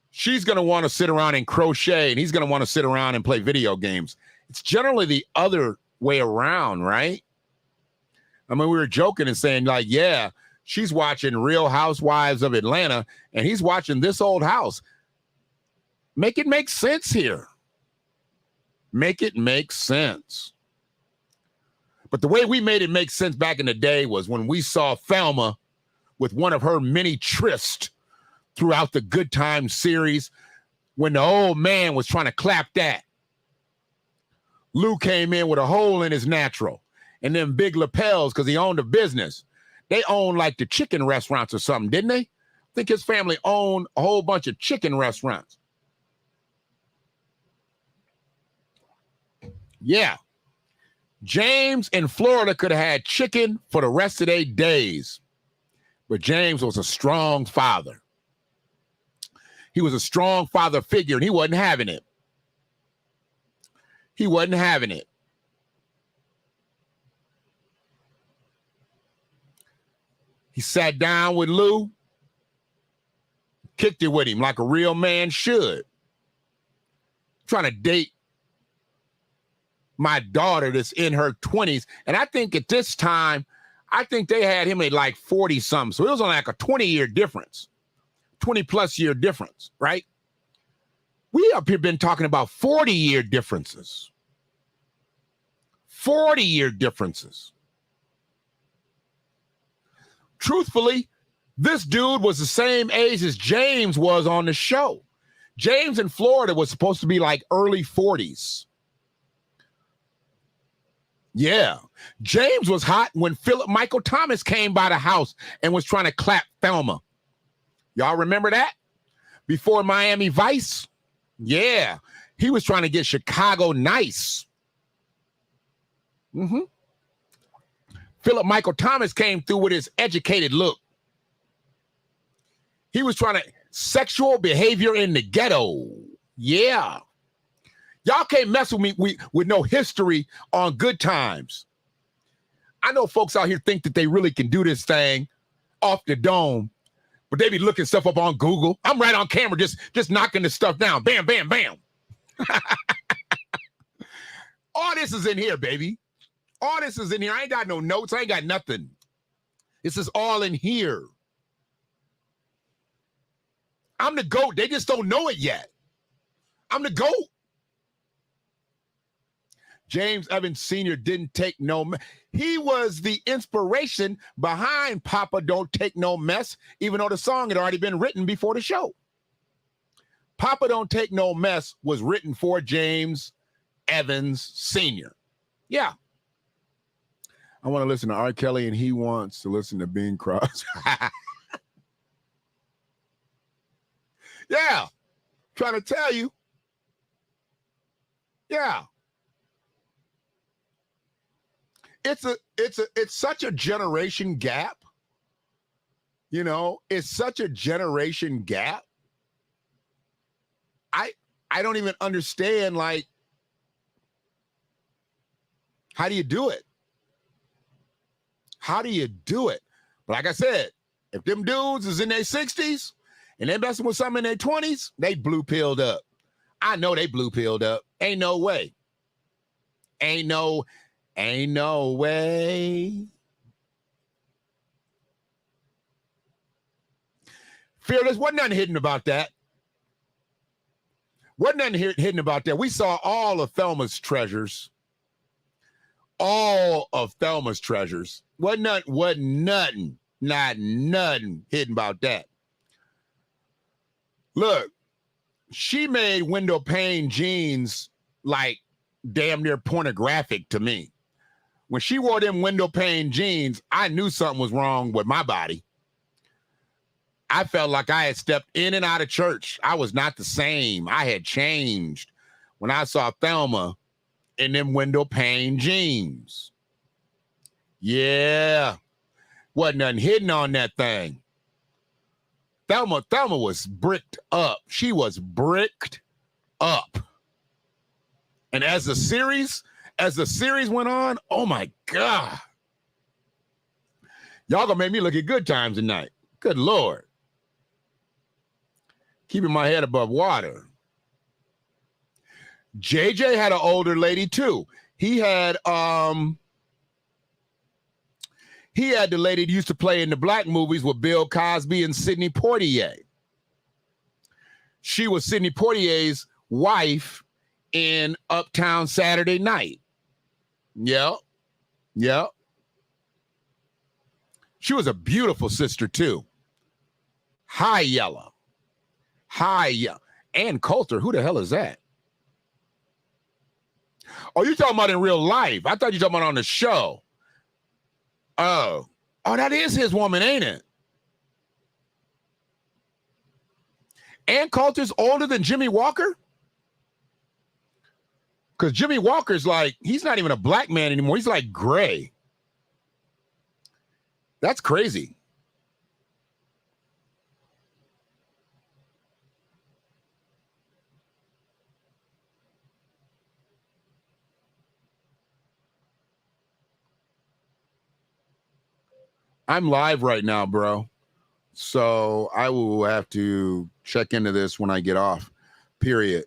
[SPEAKER 4] she's going to want to sit around and crochet, and he's going to want to sit around and play video games. It's generally the other way around, right? I mean, we were joking and saying, like, yeah, she's watching Real Housewives of Atlanta, and he's watching This Old House. Make it make sense here. Make it make sense. But the way we made it make sense back in the day was when we saw Thelma with one of her many trysts throughout the Good Times series, when the old man was trying to clap that. Lou came in with a hole in his natural and then big lapels because he owned a business. They owned like the chicken restaurants or something, didn't they? I think his family owned a whole bunch of chicken restaurants. Yeah. James in Florida could have had chicken for the rest of their days. But James was a strong father. He was a strong father figure, and he wasn't having it. He wasn't having it. He sat down with Lou, kicked it with him like a real man should. Trying to date my daughter that's in her 20s. And I think at this time, I think they had him at like 40-something. So it was on like a 20-year difference, 20-plus year difference, right? We up here been talking about 40-year differences. 40-year differences. Truthfully, this dude was the same age as James was on the show. James in Florida was supposed to be like early 40s. Yeah. James was hot when Philip Michael Thomas came by the house and was trying to clap Thelma. Y'all remember that? Before Miami Vice? Yeah. He was trying to get Chicago nice. Mm-hmm. Philip Michael Thomas came through with his educated look. He was trying to sexual behavior in the ghetto. Yeah. Y'all can't mess with me with no history on Good Times. I know folks out here think that they really can do this thing off the dome, but they be looking stuff up on Google. I'm right on camera just knocking this stuff down. Bam, bam, bam. All this is in here, baby. All this is in here. I ain't got no notes. I ain't got nothing. This is all in here. I'm the GOAT. They just don't know it yet. I'm the GOAT. James Evans Sr. didn't take no mess. He was the inspiration behind Papa Don't Take No Mess, even though the song had already been written before the show. Papa Don't Take No Mess was written for James Evans Sr. Yeah. I want to listen to R. Kelly, and he wants to listen to Bing Crosby. Yeah. Trying to tell you. Yeah. It's such a generation gap. You know, it's such a generation gap. I don't even understand, like, how do you do it? How do you do it? But like I said, If them dudes is in their 60s and they messing with something in their 20s, they blue-pilled up. I know they blue-pilled up. Ain't no way. Ain't no way. Fearless, wasn't nothing hidden about that. Wasn't nothing hidden about that. We saw all of Thelma's treasures. All of Thelma's treasures. Wasn't nothing hidden about that. Look, she made window pane jeans like damn near pornographic to me. When she wore them window pane jeans, I knew something was wrong with my body. I felt like I had stepped in and out of church. I was not the same. I had changed when I saw Thelma in them window pane jeans. Yeah. Wasn't nothing hidden on that thing. Thelma was bricked up. She was bricked up. And as the series went on, oh my God. Y'all gonna make me look at Good Times tonight. Good Lord. Keeping my head above water. JJ had an older lady too. He had the lady that used to play in the black movies with Bill Cosby and Sidney Poitier. She was Sidney Poitier's wife in Uptown Saturday Night. Yep. She was a beautiful sister too. High yellow. Ann Coulter, who the hell is that? Oh, you're talking about in real life. I thought you were talking about on the show. Oh, that is his woman, ain't it? Ann Coulter's older than Jimmy Walker? Because Jimmy Walker's like, he's not even a black man anymore. He's like gray. That's crazy. I'm live right now, bro. So I will have to check into this when I get off, period.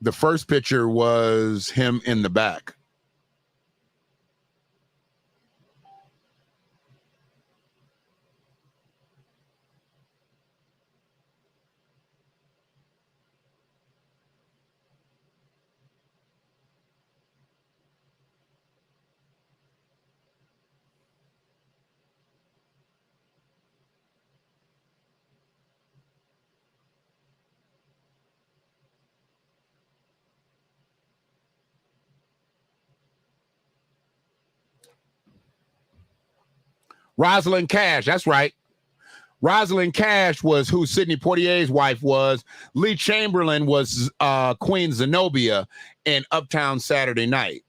[SPEAKER 4] The first picture was him in the back. Rosalind Cash, that's right. Rosalind Cash was who Sidney Poitier's wife was. Lee Chamberlain was Queen Zenobia in Uptown Saturday Night.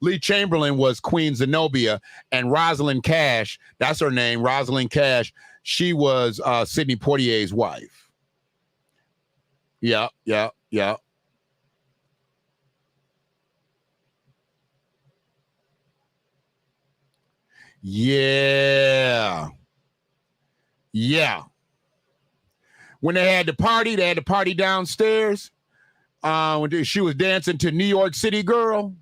[SPEAKER 4] Lee Chamberlain was Queen Zenobia, and Rosalind Cash, that's her name, Rosalind Cash, she was Sidney Poitier's wife. Yeah. When they had the party downstairs. When she was dancing to New York City Girl.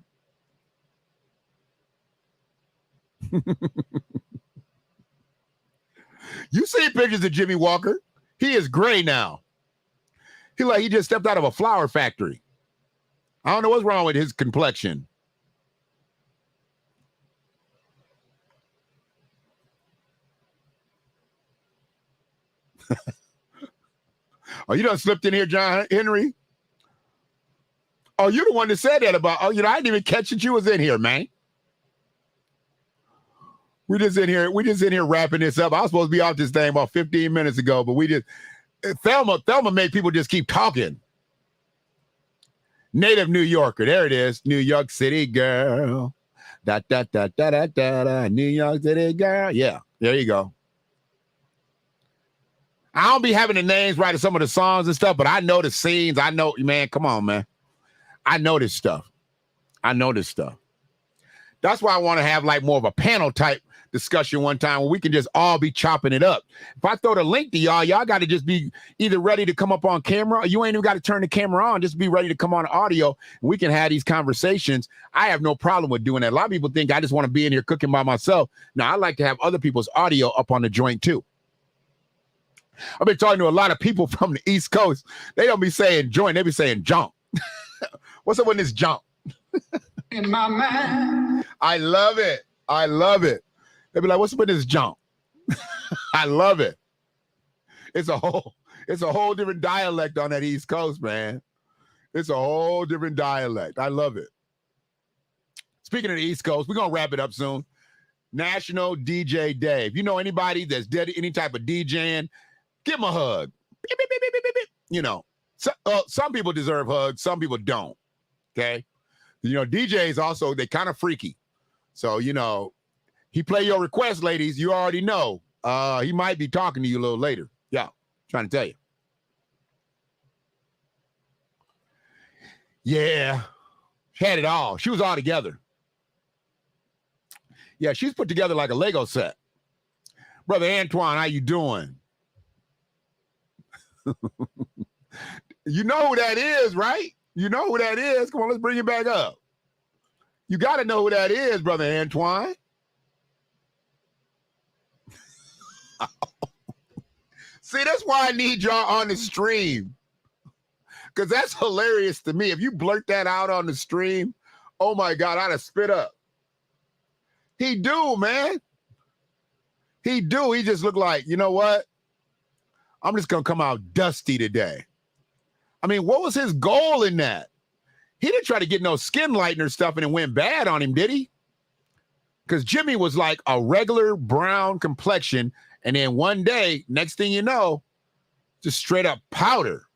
[SPEAKER 4] You see pictures of Jimmy Walker. He is gray now. He just stepped out of a flower factory. I don't know what's wrong with his complexion. Oh, you done slipped in here, John Henry? Oh, you're the one that said that about, I didn't even catch that you was in here, man. We just in here wrapping this up. I was supposed to be off this thing about 15 minutes ago, but Thelma made people just keep talking. Native New Yorker, there it is. New York City girl. Da, da, da, da, da, da, da. New York City girl. Yeah, there you go. I don't be having the names right of some of the songs and stuff, but I know the scenes. I know, man, come on, man. I know this stuff. That's why I want to have like more of a panel type discussion one time where we can just all be chopping it up. If I throw the link to y'all got to just be either ready to come up on camera, or you ain't even got to turn the camera on, just be ready to come on audio. We can have these conversations. I have no problem with doing that. A lot of people think I just want to be in here cooking by myself. No, I like to have other people's audio up on the joint too. I've been talking to a lot of people from the East Coast. They don't be saying joint, they be saying jump. What's up with this jump?
[SPEAKER 5] In my mind.
[SPEAKER 4] I love it. I love it. They be like, what's up with this jump? I love it. It's a whole different dialect on that East Coast, man. It's a whole different dialect. I love it. Speaking of the East Coast, we're going to wrap it up soon. National DJ Day. If you know anybody that's any type of DJing, give them a hug. Beep, beep, beep, beep, beep, beep. You know, some people deserve hugs. Some people don't. Okay. You know, DJs also, they kind of freaky. So, you know, he play your request, ladies. You already know. He might be talking to you a little later. Yeah, trying to tell you. Yeah, she had it all. She was all together. Yeah, she's put together like a Lego set. Brother Antoine, how you doing? You know who that is, right? You know who that is. Come on, let's bring it back up. You got to know who that is, Brother Antoine. See, that's why I need y'all on the stream. Because that's hilarious to me. If you blurt that out on the stream, oh my God, I'd have spit up. He do, man. He do. He just look like, you know what? I'm just going to come out dusty today. I mean, what was his goal in that? He didn't try to get no skin lightener stuff and it went bad on him, did he? Because Jimmy was like a regular brown complexion. And then one day, next thing you know, just straight up powder.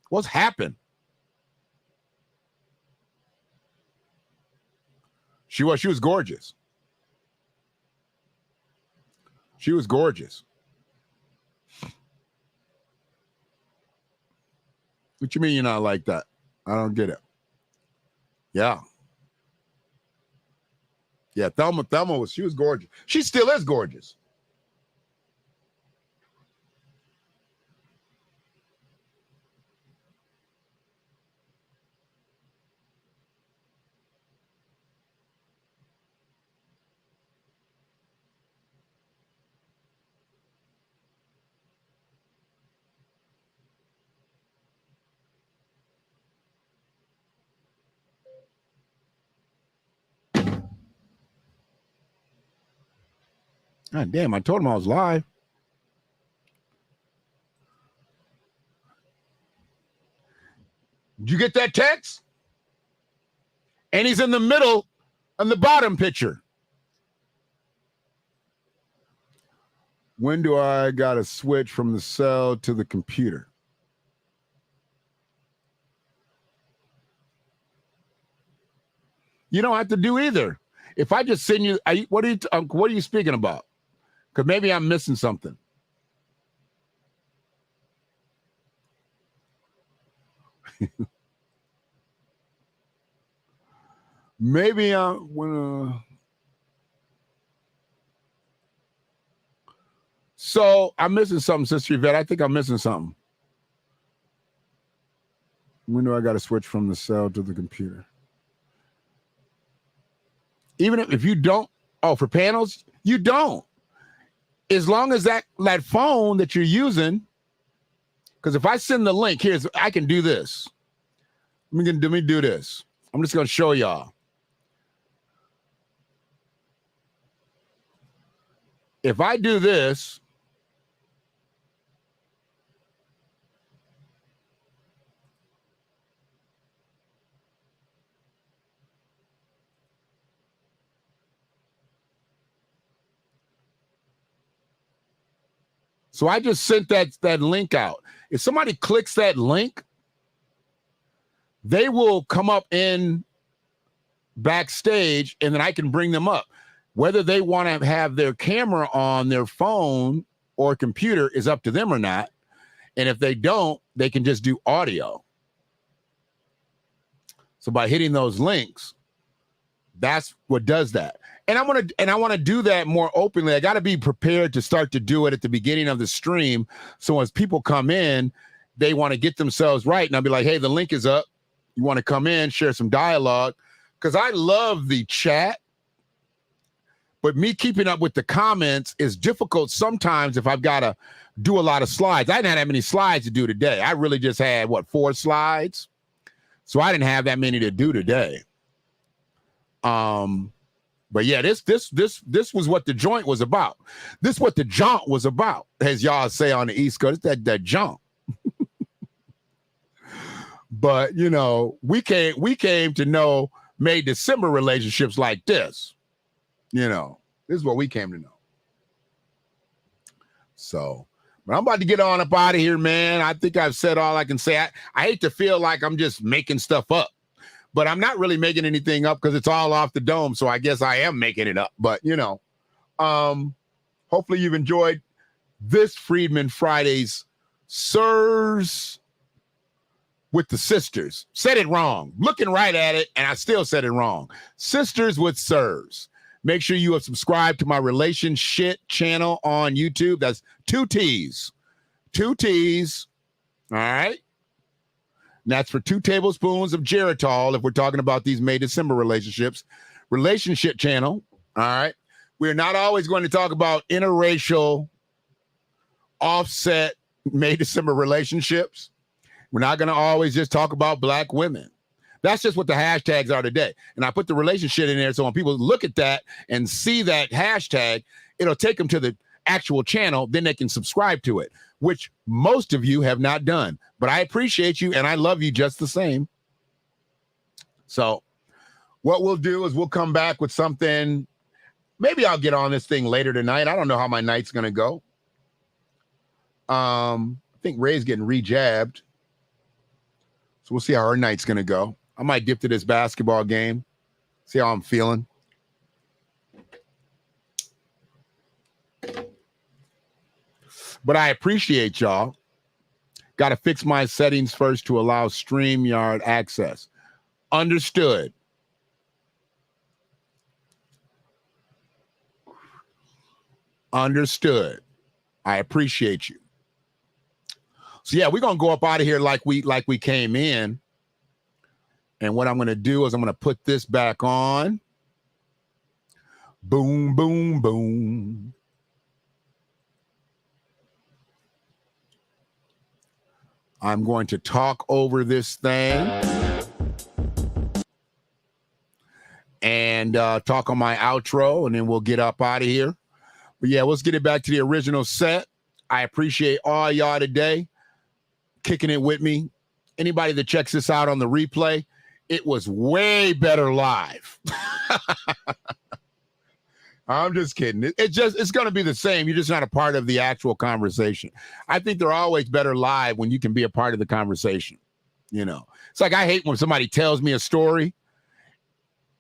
[SPEAKER 4] What's happened? She was gorgeous. She was gorgeous. What you mean you're not like that? I don't get it. Yeah. Yeah, Thelma she was gorgeous. She still is gorgeous. God damn, I told him I was live. Did you get that text? And he's in the middle on the bottom picture. When do I got to switch from the cell to the computer? You don't have to do either. If I just send you, what are you speaking about? Because maybe I'm missing something. Maybe so I'm missing something, Sister Yvette. I think I'm missing something. When do I got to switch from the cell to the computer? Even if you don't, for panels, you don't. As long as that phone that you're using, because if I send the link, I can do this. Let me do this. I'm just going to show y'all. If I do this, so I just sent that link out. If somebody clicks that link, they will come up in backstage and then I can bring them up. Whether they want to have their camera on their phone or computer is up to them or not. And if they don't, they can just do audio. So by hitting those links, That's what does that. And I want to do that more openly. I got to be prepared to start to do it at the beginning of the stream. So as people come in, they want to get themselves right. And I'll be like, hey, the link is up. You want to come in, share some dialogue. Because I love the chat. But me keeping up with the comments is difficult sometimes if I've got to do a lot of slides. I didn't have that many slides to do today. I really just had, 4 slides? So I didn't have that many to do today. But yeah, this was what the joint was about. This is what the jaunt was about, as y'all say on the East Coast. It's that jaunt. But you know, we came to know May December relationships like this. You know, this is what we came to know. So, but I'm about to get on up out of here, man. I think I've said all I can say. I hate to feel like I'm just making stuff up. But I'm not really making anything up because it's all off the dome. So I guess I am making it up. But, you know, hopefully you've enjoyed this Freedmen Fridays. Sirs with the sisters. Said it wrong. Looking right at it, and I still said it wrong. Sisters with sirs. Make sure you have subscribed to my relationship channel on YouTube. That's 2 T's. 2 T's. All right. And that's for 2 tablespoons of Geritol if we're talking about these May December relationships. Relationship channel. All right. We're not always going to talk about interracial offset May December relationships. We're not going to always just talk about black women. That's just what the hashtags are today. And I put the relationship in there so when people look at that and see that hashtag, it'll take them to the actual channel. Then they can subscribe to it, which most of you have not done. But I appreciate you and I love you just the same. So what we'll do is we'll come back with something. Maybe I'll get on this thing later tonight. I don't know how my night's going to go. I think Ray's getting rejabbed. So we'll see how our night's going to go. I might dip to this basketball game, see how I'm feeling. But I appreciate y'all. Got to fix my settings first to allow StreamYard access. Understood. Understood. I appreciate you. So yeah, we're gonna go up out of here like we came in. And what I'm gonna do is I'm gonna put this back on. Boom, boom, boom. I'm going to talk over this thing and talk on my outro, and then we'll get up out of here. But yeah, let's get it back to the original set. I appreciate all y'all today kicking it with me. Anybody that checks this out on the replay, it was way better live. I'm just kidding. It's going to be the same. You're just not a part of the actual conversation. I think they're always better live when you can be a part of the conversation. You know, it's like I hate when somebody tells me a story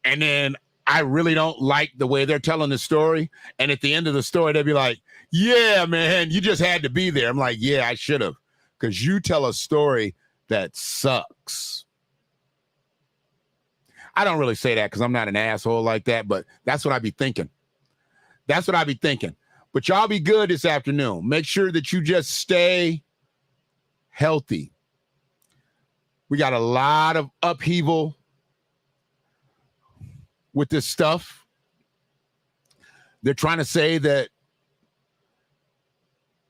[SPEAKER 4] and then I really don't like the way they're telling the story. And at the end of the story, they'll be like, yeah, man, you just had to be there. I'm like, yeah, I should have. Because you tell a story that sucks. I don't really say that because I'm not an asshole like that, but that's what I be thinking. That's what I be thinking. But y'all be good this afternoon. Make sure that you just stay healthy. We got a lot of upheaval with this stuff. They're trying to say that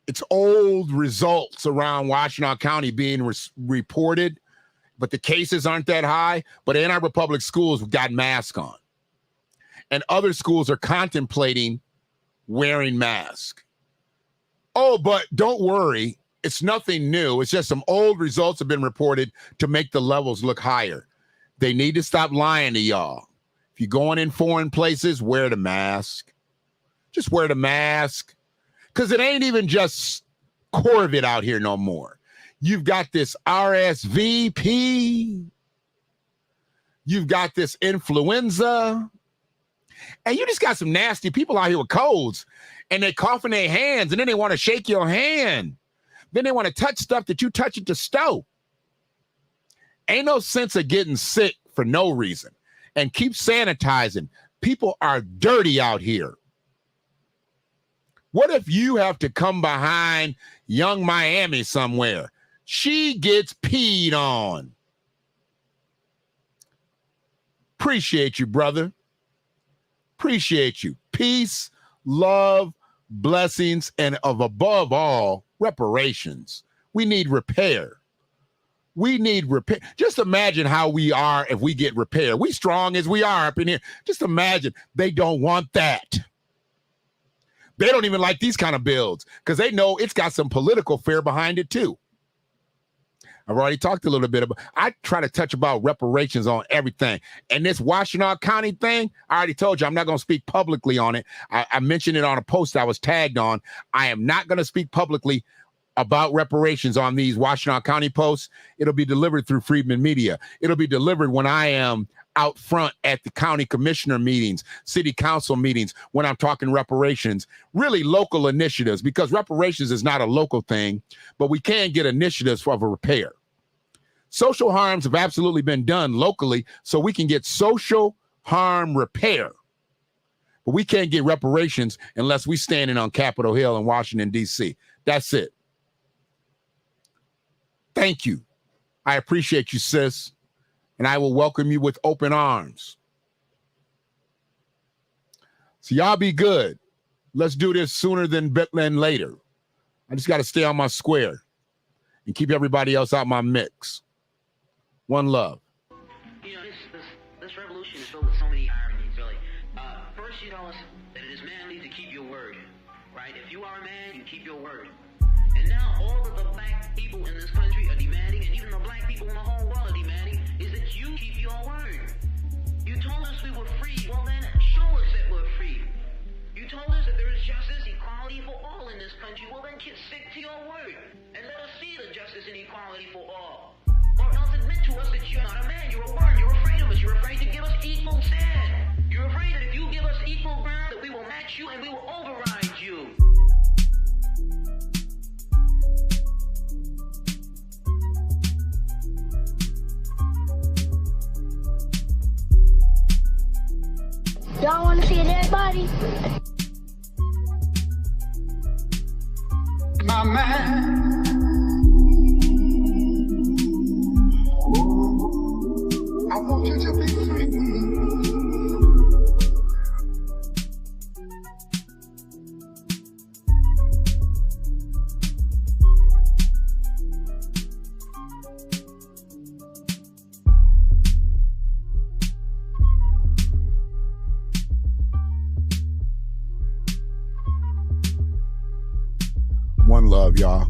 [SPEAKER 4] it's old results around Washtenaw County being reported, but the cases aren't that high. But in our public schools, we've got masks on. And other schools are contemplating wearing masks. Oh, but don't worry. It's nothing new. It's just some old results have been reported to make the levels look higher. They need to stop lying to y'all. If you're going in foreign places, wear the mask. Just wear the mask. Because it ain't even just Corvid out here no more. You've got this RSVP. You've got this influenza. And you just got some nasty people out here with colds. And they cough in their hands. And then they want to shake your hand. Then they want to touch stuff that you touch at the stove. Ain't no sense of getting sick for no reason. and keep sanitizing. People are dirty out here. What if you have to come behind young Miami somewhere? She gets peed on. Appreciate you, brother. Appreciate you. Peace, love, blessings, and above all, reparations. We need repair. We need repair. Just imagine how we are if we get repair. We strong as we are up in here. Just imagine. They don't want that. They don't even like these kind of bills because they know it's got some political fear behind it too. I've already talked a little bit about, I try to touch about reparations on everything. And this Washtenaw County thing, I already told you, I'm not going to speak publicly on it. I mentioned it on a post I was tagged on. I am not going to speak publicly about reparations on these Washtenaw County posts. It'll be delivered through Freedmen Media. It'll be delivered when I am out front at the county commissioner meetings, city council meetings, when I'm talking reparations, really local initiatives, because reparations is not a local thing, but we can get initiatives for a repair. Social harms have absolutely been done locally, so we can get social harm repair. But we can't get reparations unless we standing on Capitol Hill in Washington, D.C. That's it. Thank you. I appreciate you, sis. And I will welcome you with open arms. So y'all be good. Let's do this sooner than later. I just got to stay on my square and keep everybody else out my mix. One love.
[SPEAKER 1] You know, this revolution is filled with so many ironies, really. First, you tell us that it is manly to keep your word, right? If you are a man, you keep your word. And now all of the black people in this country are demanding, and even the black people in the whole world are demanding, is that you keep your word. You told us we were free. Well, then show us that we're free. You told us that there is justice, equality for all in this country. Well, then stick to your word and let us see the justice and equality for all. Or else admit to us that you're not a man. You're a word. You're afraid of us. You're afraid to give us equal stand. You're afraid that if you give us equal ground, that we will match you and we will override you.
[SPEAKER 2] Y'all want to see a dead body?
[SPEAKER 5] My man. I want you to be free.
[SPEAKER 4] One love, y'all.